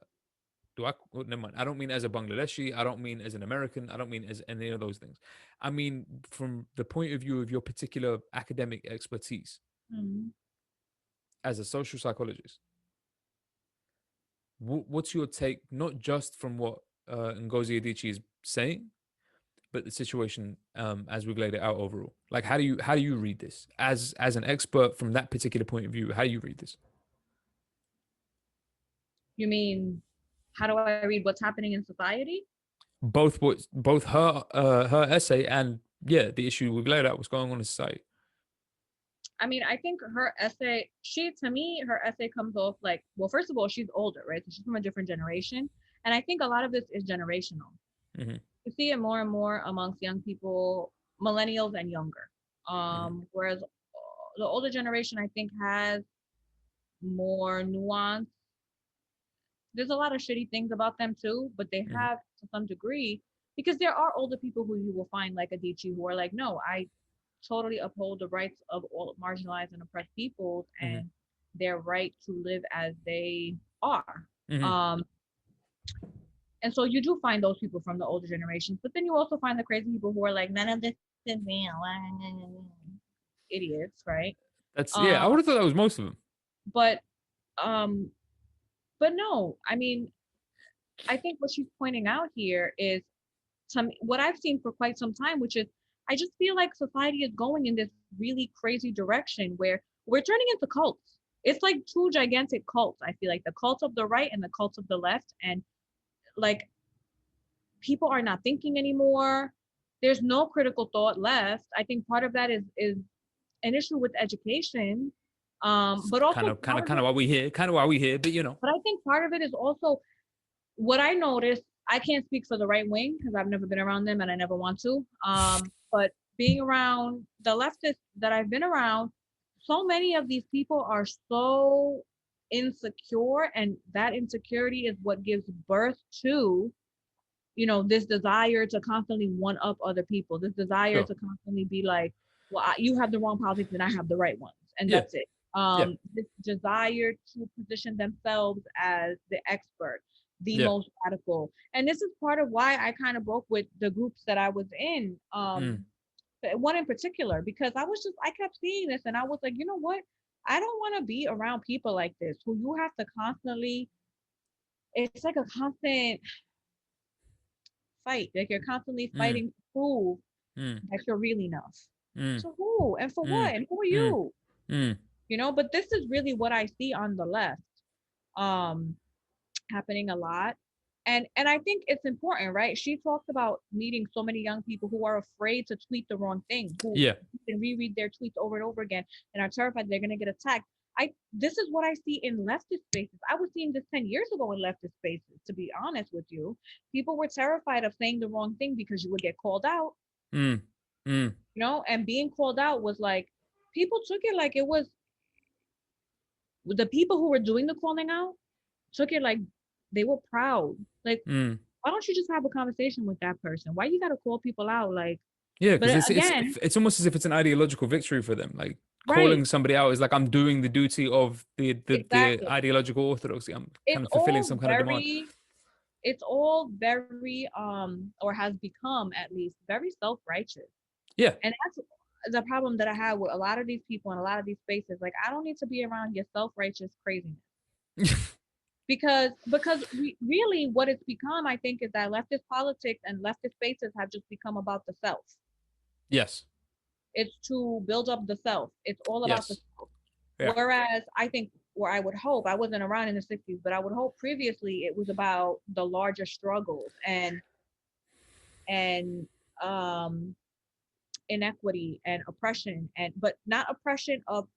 mind. I don't mean as a Bangladeshi. I don't mean as an American. I don't mean as any of those things. I mean from the point of view of your particular academic expertise Mhm. as a social psychologist. What's your take, not just from what Ngozi Adichie is saying, but the situation as we've laid it out overall? Like, how do you read this as an expert from that particular point of view? How do you read this? You mean, how do I read what's happening in society? Both her essay and the issue we've laid out, what's going on in society. I mean, I think her essay, to me, her essay comes off like, well, first of all, she's older, right? So she's from a different generation. And I think a lot of this is generational. Mm-hmm. You see it more and more amongst young people, millennials and younger. Whereas the older generation, I think, has more nuance. There's a lot of shitty things about them too, but they Mm-hmm. have to some degree, because there are older people who you will find like Adichie who are like, no, I totally uphold the rights of all marginalized and oppressed peoples Mm-hmm. and their right to live as they are. Mm-hmm. And so you do find those people from the older generations, but then you also find the crazy people who are like, none of this is real. Idiots, right? That's I Um, would have thought that was most of them. but um, but no, I mean, I think what she's pointing out here is what I've seen for quite some time, which is I just feel like society is going in this really crazy direction where we're turning into cults. It's like two gigantic cults. I feel like the cult of the right and the cult of the left, and like people are not thinking anymore. There's no critical thought left. I think part of that is an issue with education, but also Kind of why we here. Kind of why we here. But But I think part of it is also what I noticed. I can't speak for the right wing because I've never been around them and I never want to. But being around the leftists that I've been around, so many of these people are so insecure, and that insecurity is what gives birth to, this desire to constantly one up other people, this desire Sure. to constantly be like, well, you have the wrong politics and I have the right ones, and Yeah. that's it. Yeah. This desire to position themselves as the expert, the most radical. And this is part of why I kind of broke with the groups that I was in. One in particular, because I kept seeing this and I was like, you know what? I don't want to be around people like this who you have to constantly, it's like a constant fight. Like you're constantly fighting to prove that you're real enough. So who and for what? And who are you? But this is really what I see on the left happening a lot. And I think it's important, right? She talked about meeting so many young people who are afraid to tweet the wrong thing, who can reread their tweets over and over again and are terrified they're gonna get attacked. This is what I see in leftist spaces. I was seeing this 10 years ago in leftist spaces, to be honest with you. People were terrified of saying the wrong thing because you would get called out. And being called out was like, people took it like it was, the people who were doing the calling out took it like they were proud. Like, why don't you just have a conversation with that person? Why you gotta call people out? Like, because it's almost as if it's an ideological victory for them. Like calling somebody out is like, I'm doing the duty of the ideological orthodoxy. I'm kind of fulfilling some kind of demand. It's all very or has become at least very self-righteous. Yeah. And that's the problem that I have with a lot of these people in a lot of these spaces. Like, I don't need to be around your self-righteous craziness. because really what it's become, I think, is that leftist politics and leftist spaces have just become about the self. Yes. It's to build up the self. It's all about the self. Yeah. Whereas I think, or I would hope, I wasn't around in the 60s, but I would hope previously it was about the larger struggles and inequity and oppression, but not oppression of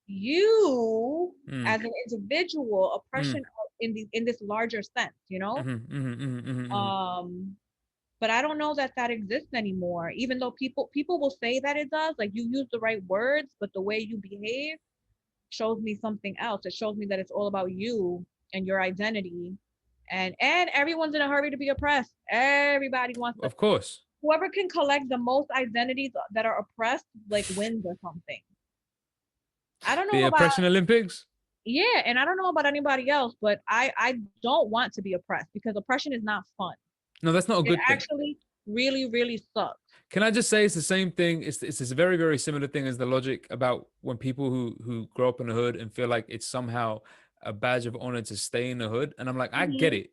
you as an individual, oppression in this larger sense, but I don't know that exists anymore, even though people will say that it does. Like, you use the right words, but the way you behave shows me something else. It shows me that it's all about you and your identity, and everyone's in a hurry to be oppressed. Everybody wants to, of course, whoever can collect the most identities that are oppressed, like, wins or something. I don't know the about oppression Olympics. Yeah, and I don't know about anybody else, but I don't want to be oppressed because oppression is not fun. No, that's not a It good thing. actually really, really sucks. Can I just say it's the same thing? It's this very, very similar thing as the logic about when people who grow up in the hood and feel like it's somehow a badge of honor to stay in the hood. And I'm like, I get it.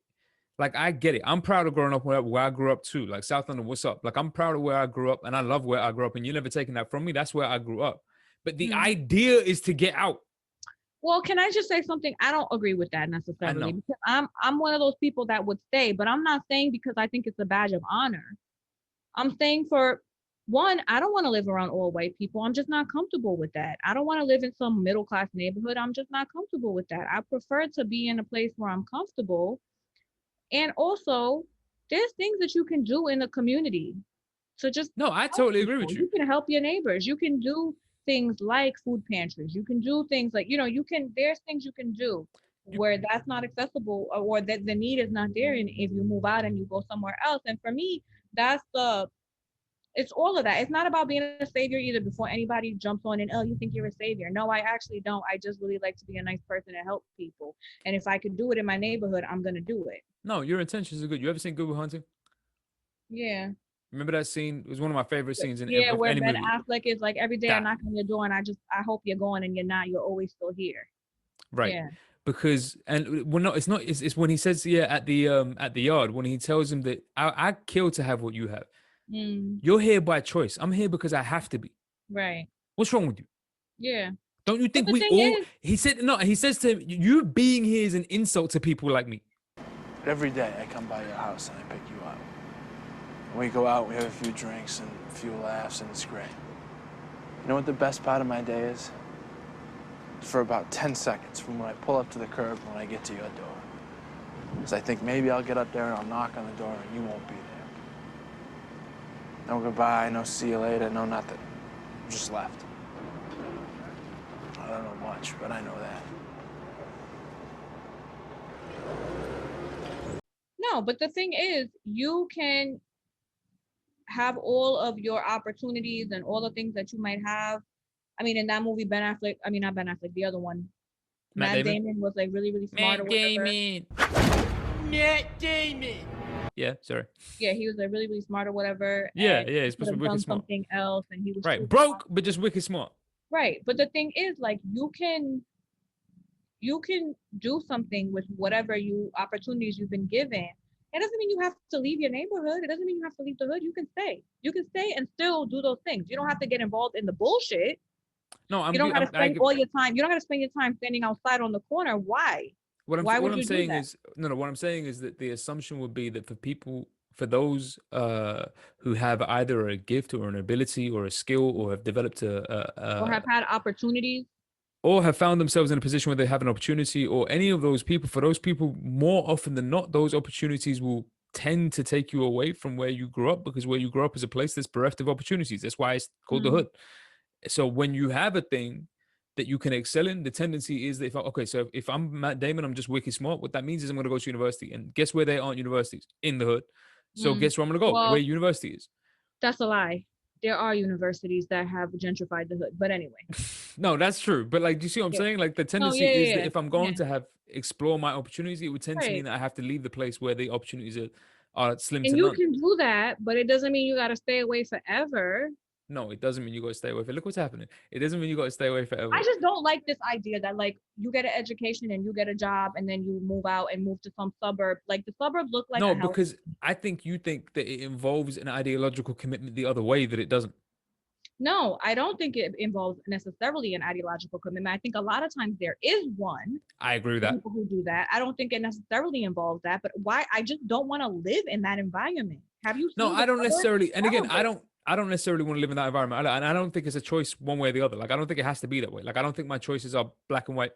Like, I get it. I'm proud of growing up where I grew up too. Like, South London, what's up? Like, I'm proud of where I grew up and I love where I grew up. And you're never taking that from me. That's where I grew up. But the idea is to get out. Well, can I just say something? I don't agree with that necessarily because I'm one of those people that would stay, but I'm not saying because I think it's a badge of honor. I'm saying for one, I don't want to live around all white people. I'm just not comfortable with that. I don't want to live in some middle class neighborhood. I'm just not comfortable with that. I prefer to be in a place where I'm comfortable. And also, there's things that you can do in the community to just No, I totally agree with you. You can help your neighbors. You can do things like food pantries. You can do things like, there's things you can do where that's not accessible or that the need is not there. And if you move out and you go somewhere else. And for me, it's all of that. It's not about being a savior either before anybody jumps on and, oh, you think you're a savior. No, I actually don't. I just really like to be a nice person and help people. And if I could do it in my neighborhood, I'm going to do it. No, your intentions are good. You ever seen Good Will Hunting? Yeah. Remember that scene? It was one of my favorite scenes in where any Ben movie. Affleck is like, every day I knock on your door and I hope you're going and you're not. You're always still here. Right. Yeah. Because it's when he says at the yard when he tells him that I kill to have what you have. You're here by choice. I'm here because I have to be. Right. What's wrong with you? Yeah. Don't you think we all? He says to him, you being here is an insult to people like me. Every day I come by your house and I pick you up. We go out, we have a few drinks and a few laughs, and it's great. You know what the best part of my day is? For about 10 seconds from when I pull up to the curb when I get to your door. Because I think maybe I'll get up there and I'll knock on the door and you won't be there. No goodbye, no see you later, no nothing. Just left. I don't know much, but I know that. No, but the thing is, you can have all of your opportunities and all the things that you might have. I mean, in that movie, not Ben Affleck, the other one. Matt Damon was like really, really smart. Matt Damon. Yeah, sorry. Yeah, he was like really, really smart or whatever. Yeah, he's supposed to be wicked smart. Something else, and he was right, broke, but just wicked smart. Right, but the thing is, like, you can do something with whatever opportunities you've been given. It doesn't mean you have to leave your neighborhood. It doesn't mean you have to leave the hood. You can stay. You can stay and still do those things. You don't have to get involved in the bullshit. No, you don't got to spend all your time. You don't got to spend your time standing outside on the corner. Why? What I'm saying is that the assumption would be that for those who have either a gift or an ability or a skill or have developed or have had opportunities or have found themselves in a position where they have an opportunity, or any of those people, for those people, more often than not, those opportunities will tend to take you away from where you grew up, because where you grew up is a place that's bereft of opportunities. That's why it's called the hood. So when you have a thing that you can excel in, the tendency is that if I'm Matt Damon, I'm just wicked smart. What that means is I'm going to go to university, and guess where there aren't universities? In the hood. So guess where I'm going to go? Where university is. That's a lie. There are universities that have gentrified the hood, but anyway. No, that's true. But like, do you see what I'm saying? Like, the tendency is that if I'm going to explore my opportunities, it would tend to mean that I have to leave the place where the opportunities are slim to none. And you can do that, but it doesn't mean you got to stay away forever. No, it doesn't mean you got to stay away. Look what's happening. It doesn't mean you got to stay away forever. I just don't like this idea that, like, you get an education and you get a job and then you move out and move to some suburb. Like, the suburbs look like because I think you think that it involves an ideological commitment the other way, that it doesn't. No, I don't think it involves necessarily an ideological commitment. I think a lot of times there is one. I agree with that. People who do that. I don't think it necessarily involves that, but why? I just don't want to live in that environment. Have you seen No, I don't necessarily. And again, I don't necessarily want to live in that environment. And I don't think it's a choice one way or the other. Like, I don't think it has to be that way. Like, I don't think my choices are black and white.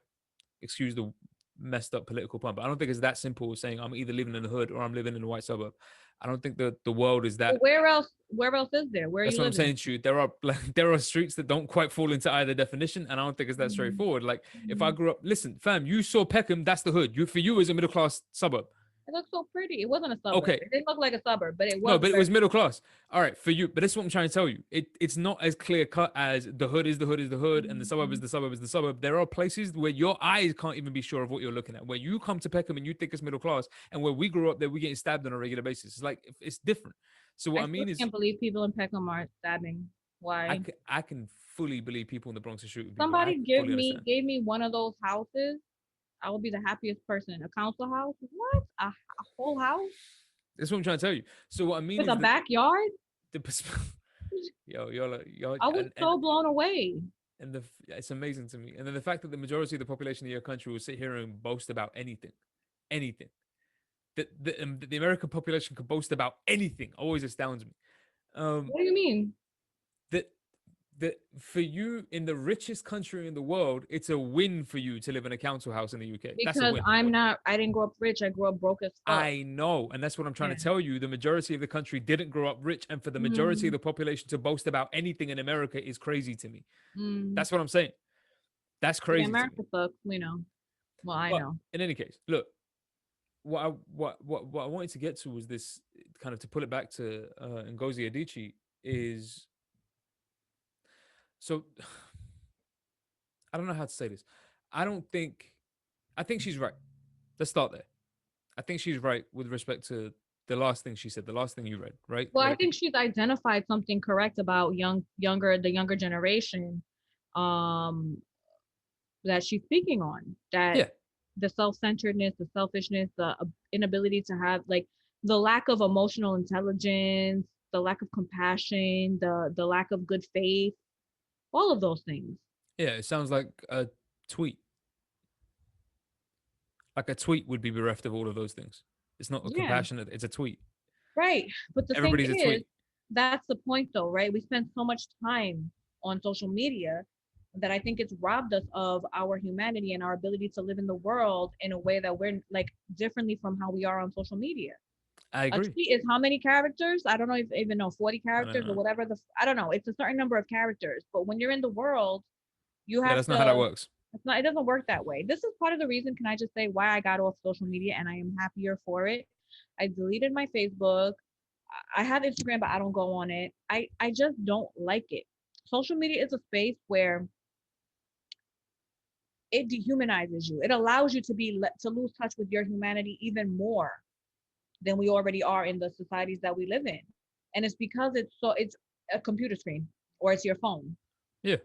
Excuse the messed up political pun, but I don't think it's that simple as saying I'm either living in the hood or I'm living in a white suburb. I don't think the world is that. Well, where else is there? That's what I'm saying to you. There are streets that don't quite fall into either definition, and I don't think it's that straightforward. Like, if I grew up, listen, fam, you saw Peckham, that's the hood. For you is a middle class suburb. It looked so pretty. It wasn't a suburb. Okay. It didn't look like a suburb, but it No, was. but it very was middle class. All right, for you. But that's what I'm trying to tell you. It's not as clear cut as the hood is the hood is the hood, and the suburb is Mhm. the suburb is the suburb. There are places where your eyes can't even be sure of what you're looking at. Where you come to Peckham and you think it's middle class, and where we grew up, there we're getting stabbed on a regular basis. It's like it's different. So what I I still mean is, can't believe people in Peckham are stabbing. Why? I can fully believe people in the Bronx are shooting people. I Somebody fully understand. gave me one of those houses. I would be the happiest person. A council house? What? A whole house That's what I'm trying to tell you. So what I mean with is a that backyard? the yo, y'all, I was so blown away. and it's amazing to me. And then the fact that the majority of the population of your country will sit here and boast about anything. The American population could boast about anything always astounds me. What do you mean? That that for you in the richest country in the world, it's a win for you to live in a council house in the UK. That's a Because win. I didn't grow up rich. I grew up broke as fuck. I know, and that's what I'm trying Yeah. to tell you. The majority of the country didn't grow up rich, and for the majority of the population to boast about anything in America is crazy to me. Mm. That's what I'm saying. That's Yeah, crazy. To me. America sucks, you know. Well, I But know. in any case, look, what I wanted to get to was this kind of to pull it back to Ngozi Adichie is so I don't know how to say this. I think she's right. Let's start there. I think she's right with respect to the last thing she said, the last thing you read, right? Well, Read I it? think she's identified something correct about the younger generation, um, that she's speaking on. That Yeah. the self-centeredness, the selfishness, the inability to have like the lack of emotional intelligence, the lack of compassion, the lack of good faith, all of those things. Yeah, it sounds like a tweet. Like a tweet would be bereft of all of those things. It's not a Yeah, compassionate, it's a tweet. right. But the thing Everybody's a is, tweet. that's the point though, right? We spend so much time on social media that I think it's robbed us of our humanity and our ability to live in the world in a way that we're like differently from how we are on social media. I A agree. tweet is how many characters? I don't know if even know 40 I don't characters or know. whatever I don't know. It's a certain number of characters. But when you're in the world, you Yeah, have that's not how that to works. it doesn't work that way. This is part of the reason, can I just say why I got off social media and I am happier for it. I deleted my Facebook. I have Instagram, but I don't go on it. I just don't like it. Social media is a space where it dehumanizes you. It allows you to to lose touch with your humanity even more than we already are in the societies that we live in. And it's because it's a computer screen or it's your phone, Yeah.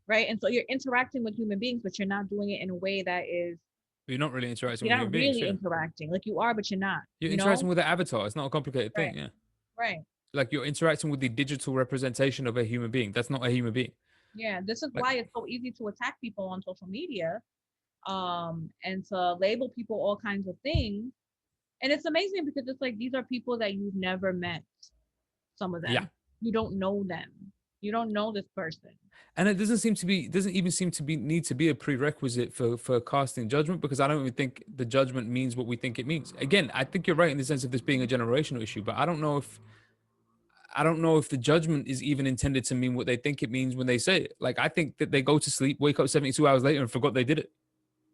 right? And so you're interacting with human beings, but you're not doing it in a way that is But you're not really interacting with you're human not beings. really Yeah. interacting. Like you are, but you're not. You're You interacting know? with an avatar. It's not a complicated Right. thing. Yeah. Right. Like you're interacting with the digital representation of a human being. That's not a human being. Yeah. This is Like, why it's so easy to attack people on social media, and to label people all kinds of things. And it's amazing because it's like these are people that you've never met. Some of them. yeah. You don't know them. You don't know this person. And it doesn't even seem to be need to be a prerequisite for casting judgment, because I don't even think the judgment means what we think it means. Again, I think you're right in the sense of this being a generational issue, but I don't know if the judgment is even intended to mean what they think it means when they say it. Like I think that they go to sleep, wake up 72 hours later and forgot they did it.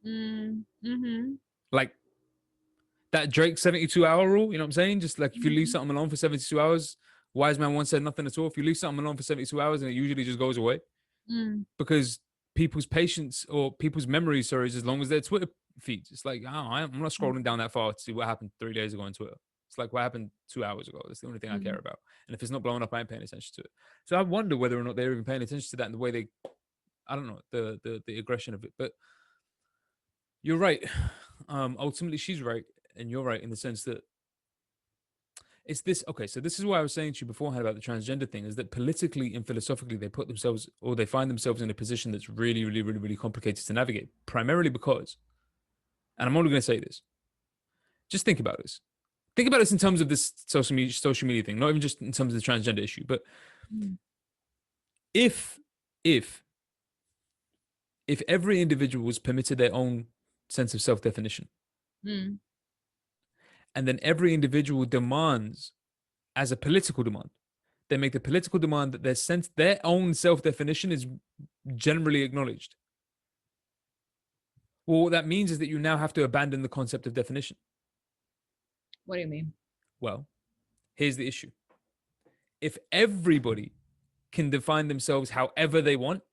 Mm-hmm. Like that Drake 72-hour rule, you know what I'm saying? Just like if you leave something alone for 72 hours, wise man once said nothing at all. If you leave something alone for 72 hours and it usually just goes away, because people's patience or people's memory, sorry, is as long as their Twitter feeds. It's like, oh, I'm not scrolling down that far to see what happened 3 days ago on Twitter. It's like what happened 2 hours ago. That's the only thing I care about. And if it's not blowing up, I ain't paying attention to it. So I wonder whether or not they're even paying attention to that in the way they, I don't know, the aggression of it. But you're right. Ultimately, she's right, and you're right in the sense that it's this. Okay, so this is why I was saying to you beforehand about the transgender thing, is that politically and philosophically they put themselves, or they find themselves in a position that's really, really, really, really complicated to navigate. Primarily because, and I'm only going to say this, just think about this. Think about this in terms of this social media thing, not even just in terms of the transgender issue, but if every individual was permitted their own sense of self-definition, and then every individual demands as a political demand, they make the political demand that their own self-definition is generally acknowledged. Well, what that means is that you now have to abandon the concept of definition. What do you mean? Well, here's the issue. If everybody can define themselves however they want,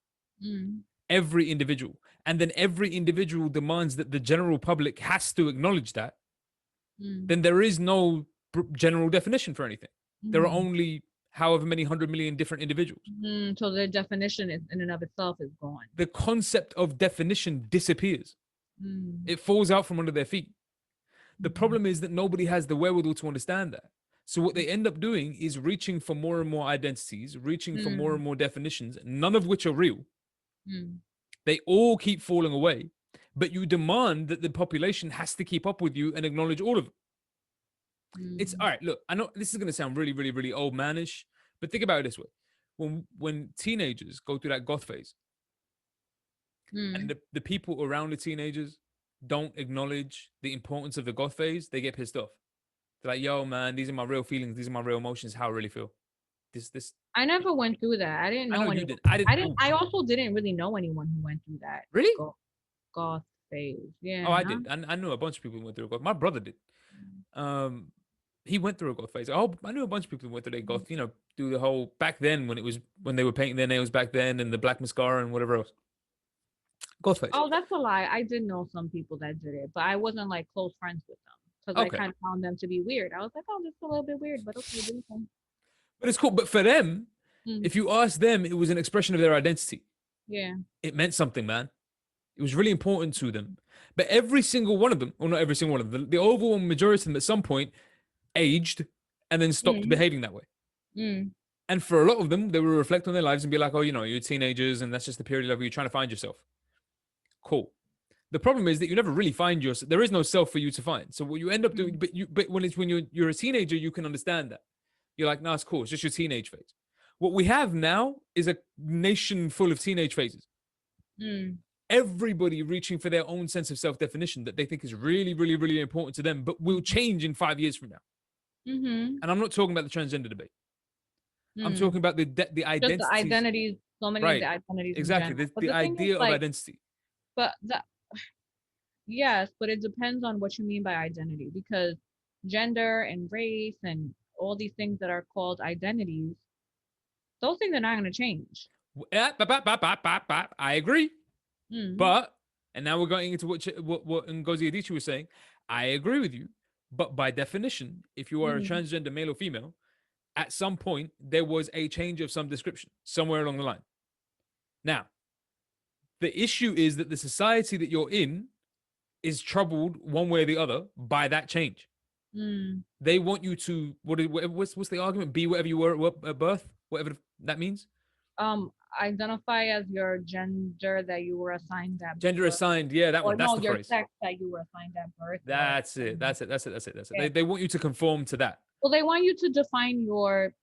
Mm. every individual, and then every individual demands that the general public has to acknowledge that, Mm. then there is no general definition for anything. There are Mm. only however many 100 million different individuals. So the definition is, in and of itself is gone. The concept of definition disappears. Mm. It falls out from under their feet. The Mhm. problem is that nobody has the wherewithal to understand that. So what they end up doing is reaching for more and more identities, reaching for more and more definitions, none of which are real. Mm. They all keep falling away, but you demand that the population has to keep up with you and acknowledge all of them. It's Mm. all right. Look, I know this is going to sound really, really, really old manish, but think about it this way: when teenagers go through that goth phase, and the people around the teenagers don't acknowledge the importance of the goth phase, they get pissed off. They're like, "Yo, man, these are my real feelings. These are my real emotions. How I really feel." This. I never went through that. I didn't I know know you anyone. did. I didn't. I didn't. I also didn't really know anyone who went through that. Really? Goth phase. Yeah. Oh, I did. I knew a bunch of people who went through a goth. My brother did. He went through a goth phase. Oh, I knew a bunch of people who went through their goth. You know, do the whole back then when they were painting their nails back then and the black mascara and whatever else. Goth phase. Oh, that's a lie. I did know some people that did it, but I wasn't like close friends with them because Okay. I kind of found them to be weird. I was like, oh, this is a little bit weird, but okay, do something. But it's cool. But for them, if you ask them, it was an expression of their identity. Yeah. It meant something, man. It was really important to them. But every single one of them, or not every single one of them, the overwhelming majority of them at some point aged and then stopped behaving that way. And for a lot of them, they will reflect on their lives and be like, oh, you know, you're teenagers and that's just the period of life where you're trying to find yourself. Cool. The problem is that you never really find yourself. There is no self for you to find. So what you end up doing, but when you're a teenager, you can understand that. You're like, no, it's cool. It's just your teenage phase. What we have now is a nation full of teenage phases. Everybody reaching for their own sense of self-definition that they think is really, really, really important to them, but will change in 5 years from now. And I'm not talking about the transgender debate. I'm talking about the identity. Just the identities. So many of the identities. Exactly. The idea of identity. But yes, but it depends on what you mean by identity, because gender and race and all these things that are called identities, those things are not going to change. I agree. But, and now we're going into what Ngozi Adichie was saying. I agree with you. But by definition, if you are a transgender male or female, at some point, there was a change of some description somewhere along the line. Now, the issue is that the society that you're in is troubled one way or the other by that change. They want you to, what's the argument? Be whatever you were at birth, whatever that means. Identify as your gender that you were assigned at birth. Gender assigned, yeah, that one. That's the your phrase. sex that you were assigned at birth. That's it. Yeah. They want you to conform to that. Well, they want you to define your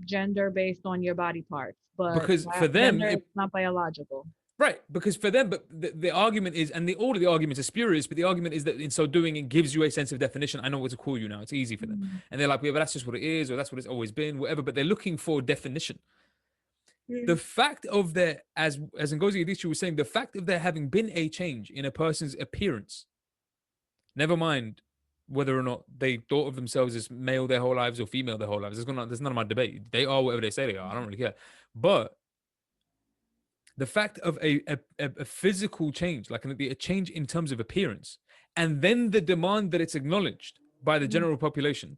gender based on your body parts, but because for them it's not biological. Right, because for them, but the argument is, and all of the arguments are spurious, but the argument is that in so doing, it gives you a sense of definition. I know what to call you now. It's easy for them. And they're like, yeah, but that's just what it is, or that's what it's always been, whatever. But they're looking for definition. The fact of their, as Ngozi Adichie was saying, the fact of there having been a change in a person's appearance, never mind whether or not they thought of themselves as male their whole lives or female their whole lives. There's none of my debate. They are whatever they say they are. I don't really care. But the fact of a physical change, like a change in terms of appearance, and then the demand that it's acknowledged by the general population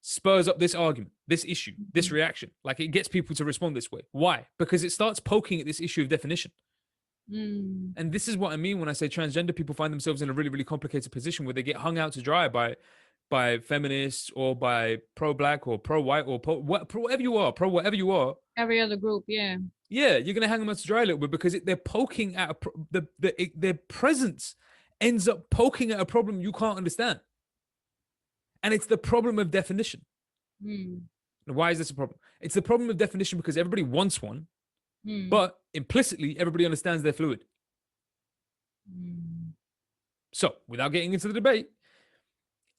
spurs up this argument, this issue, this reaction. Like it gets people to respond this way. Why? Because it starts poking at this issue of definition. And this is what I mean when I say transgender people find themselves in a really, really complicated position where they get hung out to dry by feminists or by pro-black or pro-white or whatever you are, whatever you are. Every other group, yeah. Yeah, you're going to hang them out to dry a little bit because they're poking at their presence ends up poking at a problem you can't understand. And it's the problem of definition. Why is this a problem? It's the problem of definition because everybody wants one, but implicitly, everybody understands they're fluid. So, without getting into the debate,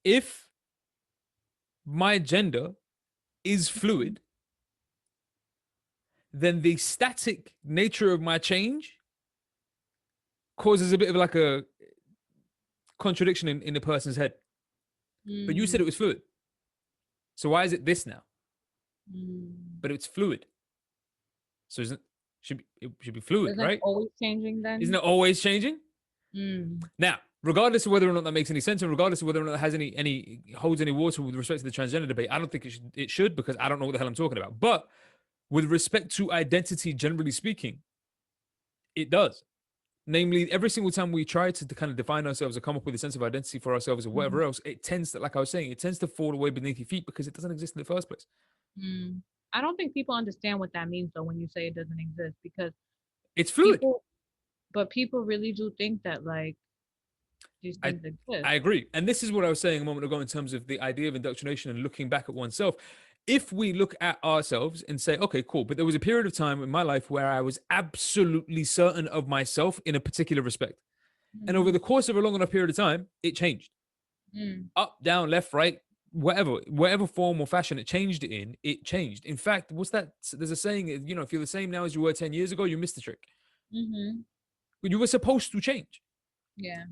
if my gender is fluid, then the static nature of my change causes a bit of like a contradiction in the person's head. But you said it was fluid. So why is it this now? Mm. But it's fluid. So it should be fluid, Isn't it right? always changing then? Isn't it always changing? Mm. Now, regardless of whether or not that makes any sense, and regardless of whether or not it has any holds any water with respect to the transgender debate, I don't think it should because I don't know what the hell I'm talking about. But with respect to identity, generally speaking, it does. Namely, every single time we try to kind of define ourselves or come up with a sense of identity for ourselves or whatever else, it tends to, like I was saying, it tends to fall away beneath your feet because it doesn't exist in the first place. Mm. I don't think people understand what that means though when you say it doesn't exist, because It's fluid. people really do think that like these things exist. I agree. And this is what I was saying a moment ago in terms of the idea of indoctrination and looking back at oneself. If we look at ourselves and say, okay, cool, but there was a period of time in my life where I was absolutely certain of myself in a particular respect. And over the course of a long enough period of time, it changed. Up, down, left, right, whatever form or fashion it changed it in, it changed. In fact, what's that? There's a saying, you know, if you're the same now as you were 10 years ago, you missed the trick. You were supposed to change. Yeah.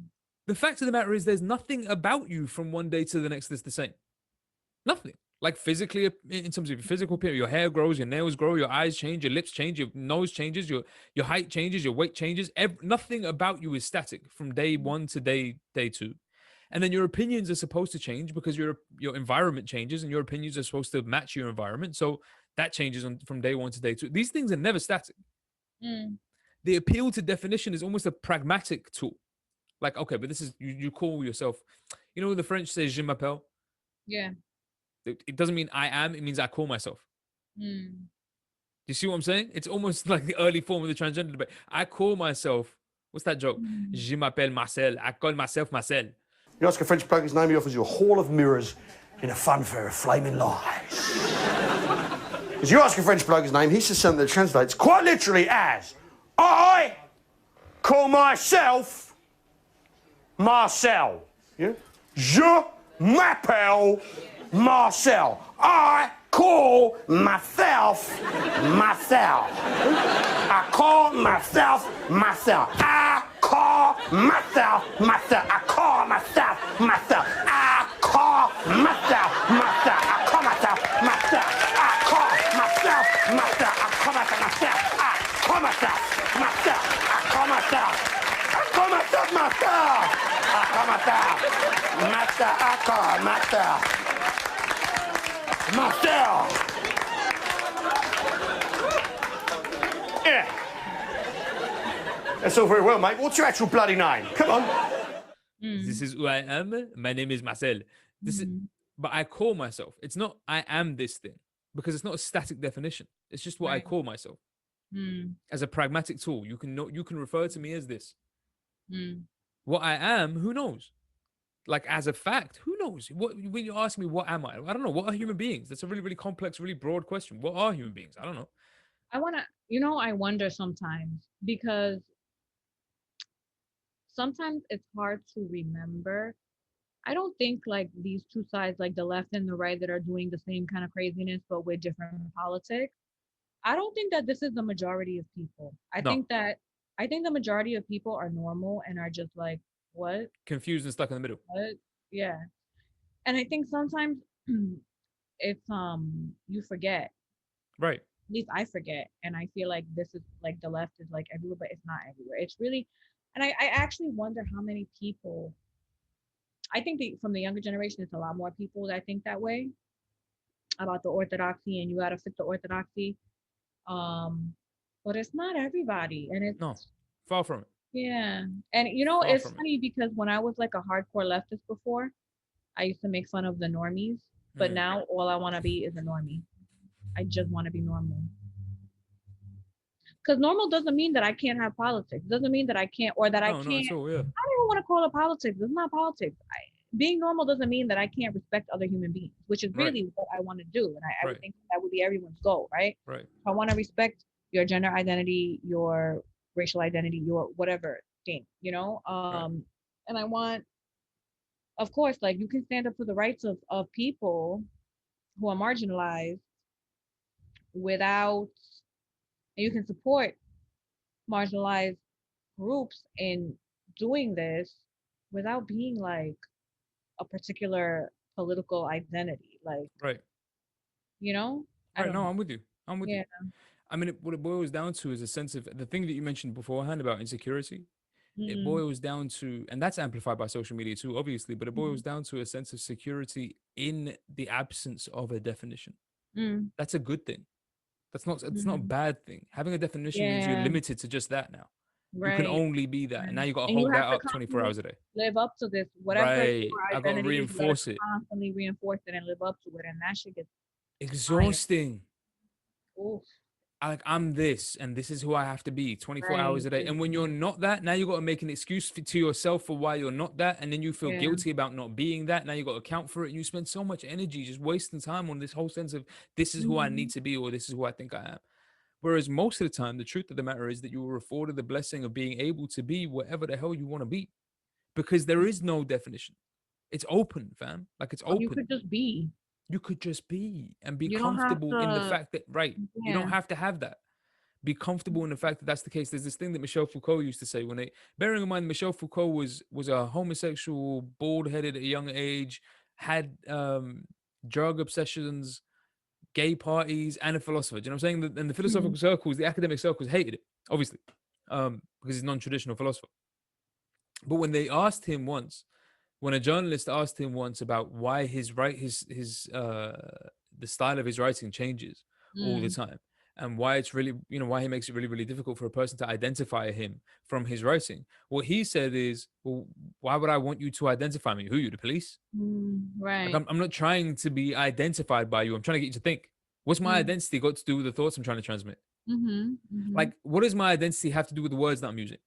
The fact of the matter is there's nothing about you from one day to the next that's the same. Nothing. Like physically, in terms of your physical appearance, your hair grows, your nails grow, your eyes change, your lips change, your nose changes, your height changes, your weight changes. Nothing about you is static from day one to day two. And then your opinions are supposed to change because your environment changes and your opinions are supposed to match your environment. So that changes from day one to day two. These things are never static. The appeal to definition is almost a pragmatic tool. Like, okay, but this is, you call yourself, you know, when the French says je m'appelle? Yeah. It doesn't mean I am, it means I call myself. Do you see what I'm saying? It's almost like the early form of the transgender debate. I call myself, what's that joke? Je m'appelle Marcel. I call myself Marcel. You ask a French bloke his name, he offers you a hall of mirrors in a funfair of flaming lies. Because you ask a French bloke his name, he says something that translates quite literally as, I call myself Marcel. Yeah? Je m'appelle Marcel. I call myself Marcel. I call myself myself. I call myself myself. I call myself myself. I call myself myself. I call myself myself. I call myself myself. I call myself myself. I call myself myself. I call myself. I call myself myself. I call myself myself. I call myself myself. Yeah. That's all very well, mate. What's your actual bloody name? Come on. This is who I am. My name is Marcel. This is, but I call myself. It's not I am this thing because it's not a static definition. It's just what I call myself as a pragmatic tool. You can refer to me as this. What I am, who knows? Like as a fact, who knows? When you ask me, what am I? I don't know. What are human beings? That's a really, really complex, really broad question. What are human beings? I don't know. I wonder sometimes because sometimes it's hard to remember. I don't think like these two sides, like the left and the right, that are doing the same kind of craziness but with different politics. I don't think that this is the majority of people. I think the majority of people are normal and are just like, what? Confused and stuck in the middle. What? Yeah. And I think sometimes it's you forget. Right. At least I forget. And I feel like this is like the left is like everywhere, but it's not everywhere. It's really, and I actually wonder how many people, I think from the younger generation, it's a lot more people that think that way about the orthodoxy and you got to fit the orthodoxy. But it's not everybody. And it's, no, far from it. Yeah. And you know, Far it's from it. funny because when I was like a hardcore leftist before, I used to make fun of the normies, but now all I want to be is a normie. I just want to be normal. Because normal doesn't mean that I can't have politics. It doesn't mean that I can't, or that I can't. No, at all, yeah. I don't even want to call it politics. It's not politics. Being normal doesn't mean that I can't respect other human beings, which is really what I want to do. And I would think that would be everyone's goal, right? Right. I want to respect your gender identity, your racial identity, your whatever thing, you know? And I want, of course, like you can stand up for the rights of people who are marginalized without, and you can support marginalized groups in doing this without being like a particular political identity. Like, Right. you know, I Right. don't No, know. I'm with you. I'm with you. Yeah. I mean, what it boils down to is a sense of the thing that you mentioned beforehand about insecurity. It Mm, boils down to, and that's amplified by social media too, obviously, but it boils mm, down to a sense of security in the absence of a definition. mm, That's a good thing. It's not a mm. bad thing. Having a definition means you're Yeah. limited to just that now. You can Right. only be that. And now Right. you got to And you hold that have to up 24 constantly hours a day. live up to this, whatever Right. your I got to identity is. You gotta reinforce it. constantly reinforce it and live up to it, and that shit gets tiring. Exhausting. Oof. I'm this, and this is who I have to be 24 hours Right. a day. And when you're not that, now you got to make an excuse to yourself for why you're not that. And then you feel Yeah. guilty about not being that. Now you got to account for it. And you spend so much energy just wasting time on this whole sense of this is who I need Mhm. to be, or this is who I think I am. Whereas most of the time, the truth of the matter is that you were afforded the blessing of being able to be whatever the hell you want to be, because there is no definition. It's open, fam. Like it's Or you open. could just be. You could just be and be You don't have comfortable in the to. fact that, right, you don't Yeah. have to have that. Be comfortable in the fact that that's the case. There's this thing that Michel Foucault used to say when they, bearing in mind, Michel Foucault was a homosexual, bald-headed at a young age, had drug obsessions, gay parties, and a philosopher. Do you know what I'm saying? And the philosophical circles, the academic circles hated it, obviously, because he's a non-traditional philosopher. But when they asked him once, when a journalist asked him once about why his the style of his writing changes all the Mm. time, and why it's really, why he makes it really, really difficult for a person to identify him from his writing, what he said is, well, why would I want you to identify me? Who are you, the police? Like, Right. I'm not trying to be identified by you. I'm trying to get you to think. What's my Mm. identity got to do with the thoughts I'm trying to transmit? Mhm. Mhm. Like, what does my identity have to do with the words that I'm using?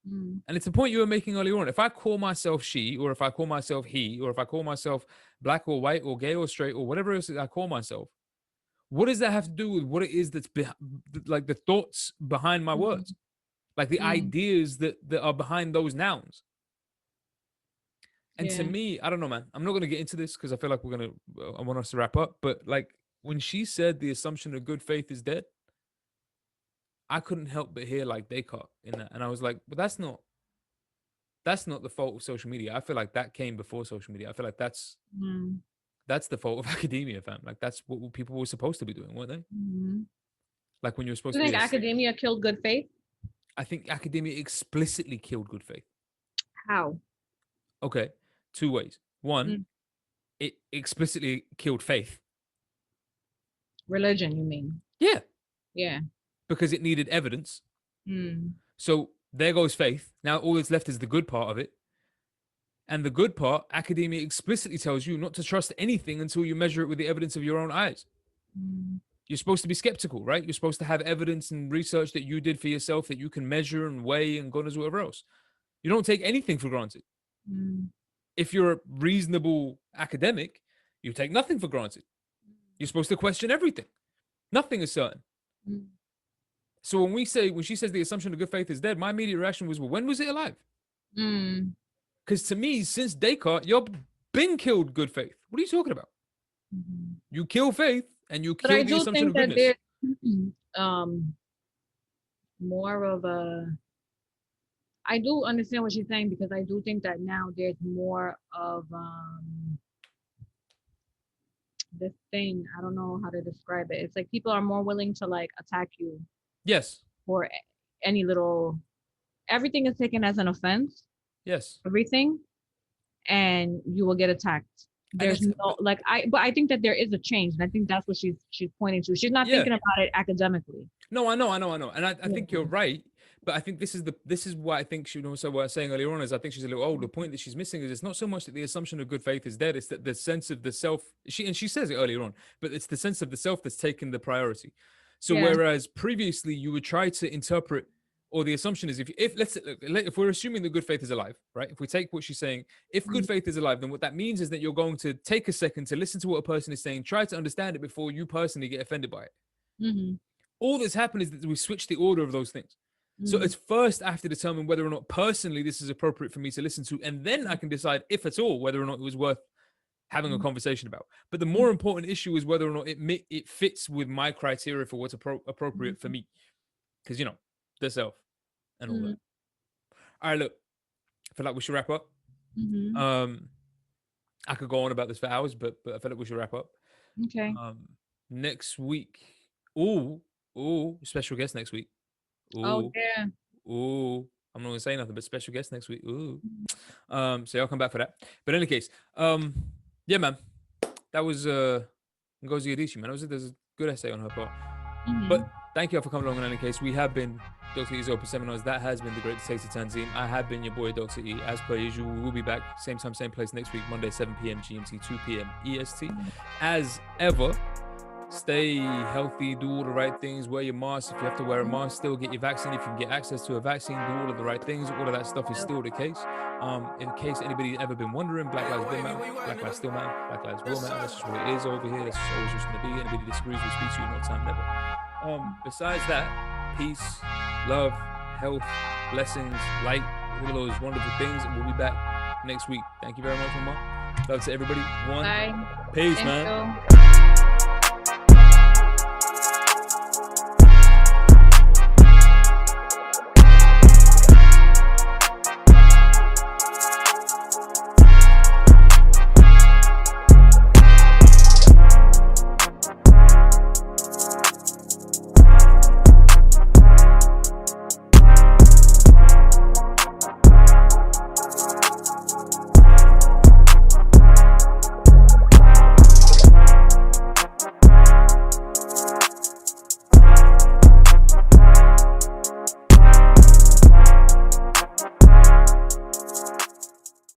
Mm. And it's the point you were making earlier on. If I call myself she, or if I call myself he, or if I call myself black or white or gay or straight or whatever else I call myself, what does that have to do with what it is that's like the thoughts behind my Mm. words, like the Mm. ideas that are behind those nouns? And to Yeah. me, I don't know, man. I'm not gonna get into this because I feel like I want us to wrap up. But like when she said the assumption of good faith is dead, I couldn't help but hear like Descartes in that, and I was like, but that's not the fault of social media. I feel like that came before social media. I feel like that's Mm. the fault of academia, fam. Like that's what people were supposed to be doing, weren't they? Mhm. Like when you're supposed You to be think academia killed good faith? I think academia explicitly killed good faith. How? Okay, two ways. One, Mm. it explicitly killed faith. Religion, you mean? Yeah, Yeah. because it needed evidence. Mm. So there goes faith. Now all that's left is the good part of it. And the good part, academia explicitly tells you not to trust anything until you measure it with the evidence of your own eyes. Mm. You're supposed to be skeptical, right? You're supposed to have evidence and research that you did for yourself that you can measure and weigh and God knows whatever else. You don't take anything for granted. Mm. If you're a reasonable academic, you take nothing for granted. You're supposed to question everything. Nothing is certain. Mm. So when she says the assumption of good faith is dead, my immediate reaction was, well, when was it alive? Mm. Because to me, since Descartes, you've been killed good faith. What are you talking about? Mhm. You kill faith and you But I kill the do assumption think of that goodness. there's more of a. I do understand what she's saying because I do think that now there's more of this thing. I don't know how to describe it. It's like people are more willing to like attack you Yes. for any little. Everything is taken as an offense. Yes. Everything, and you will get attacked. There's no like but I think that there is a change, and I think that's what she's pointing to. She's not Yeah. thinking about it academically. No, I know. And I Yeah. think you're right. But I think this is what I think she also what I was saying earlier on is I think she's a little old. The point that she's missing is it's not so much that the assumption of good faith is dead, it's that the sense of the self, she says it earlier on, but it's the sense of the self that's taken the priority. So Yeah. whereas previously you would try to interpret, or the assumption is if we're assuming that good faith is alive, right? If we take what she's saying, if good faith is alive, then what that means is that you're going to take a second to listen to what a person is saying, try to understand it before you personally get offended by it. Mm-hmm. All that's happened is that we switch the order of those things. So it's first I have to determine whether or not personally this is appropriate for me to listen to, and then I can decide, if at all, whether or not it was worth having a conversation about. But the more important issue is whether or not it fits with my criteria for what's appropriate for me, because the self and all that. All right, look, I feel like we should wrap up. Mm-hmm. I could go on about this for hours, but I feel like we should wrap up. Okay. Next week, ooh, special guest next week. Oh Ooh, yeah. ooh. I'm not gonna say nothing, but special guest next week. Ooh. So y'all come back for that. But in any case, yeah, man, that was Ngozi Adichie, man. There's a good essay on her part. But thank you all for coming along. In any case, we have been Dr. E's Open Seminars. That has been the Great Detective Tanzim. I have been your boy, Dr. E. As per usual, we will be back same time, same place next week, Monday, 7 p.m. GMT, 2 p.m. EST. As ever, stay healthy, do all the right things, wear your mask. If you have to wear a mask, still get your vaccine. If you can get access to a vaccine, do all of the right things. All of that stuff is still the case. In case anybody's ever been wondering, Black Lives do matter, Black Lives still matter, Black Lives will matter. That's just what it is over here. That's just always just going to be. Anybody disagrees will speak to you, no time, never. Besides that, peace, love, health, blessings, light, all of those wonderful things. And we'll be back next week. Thank you very much, Mama. Love to everybody. Bye. Peace, Thank man. you.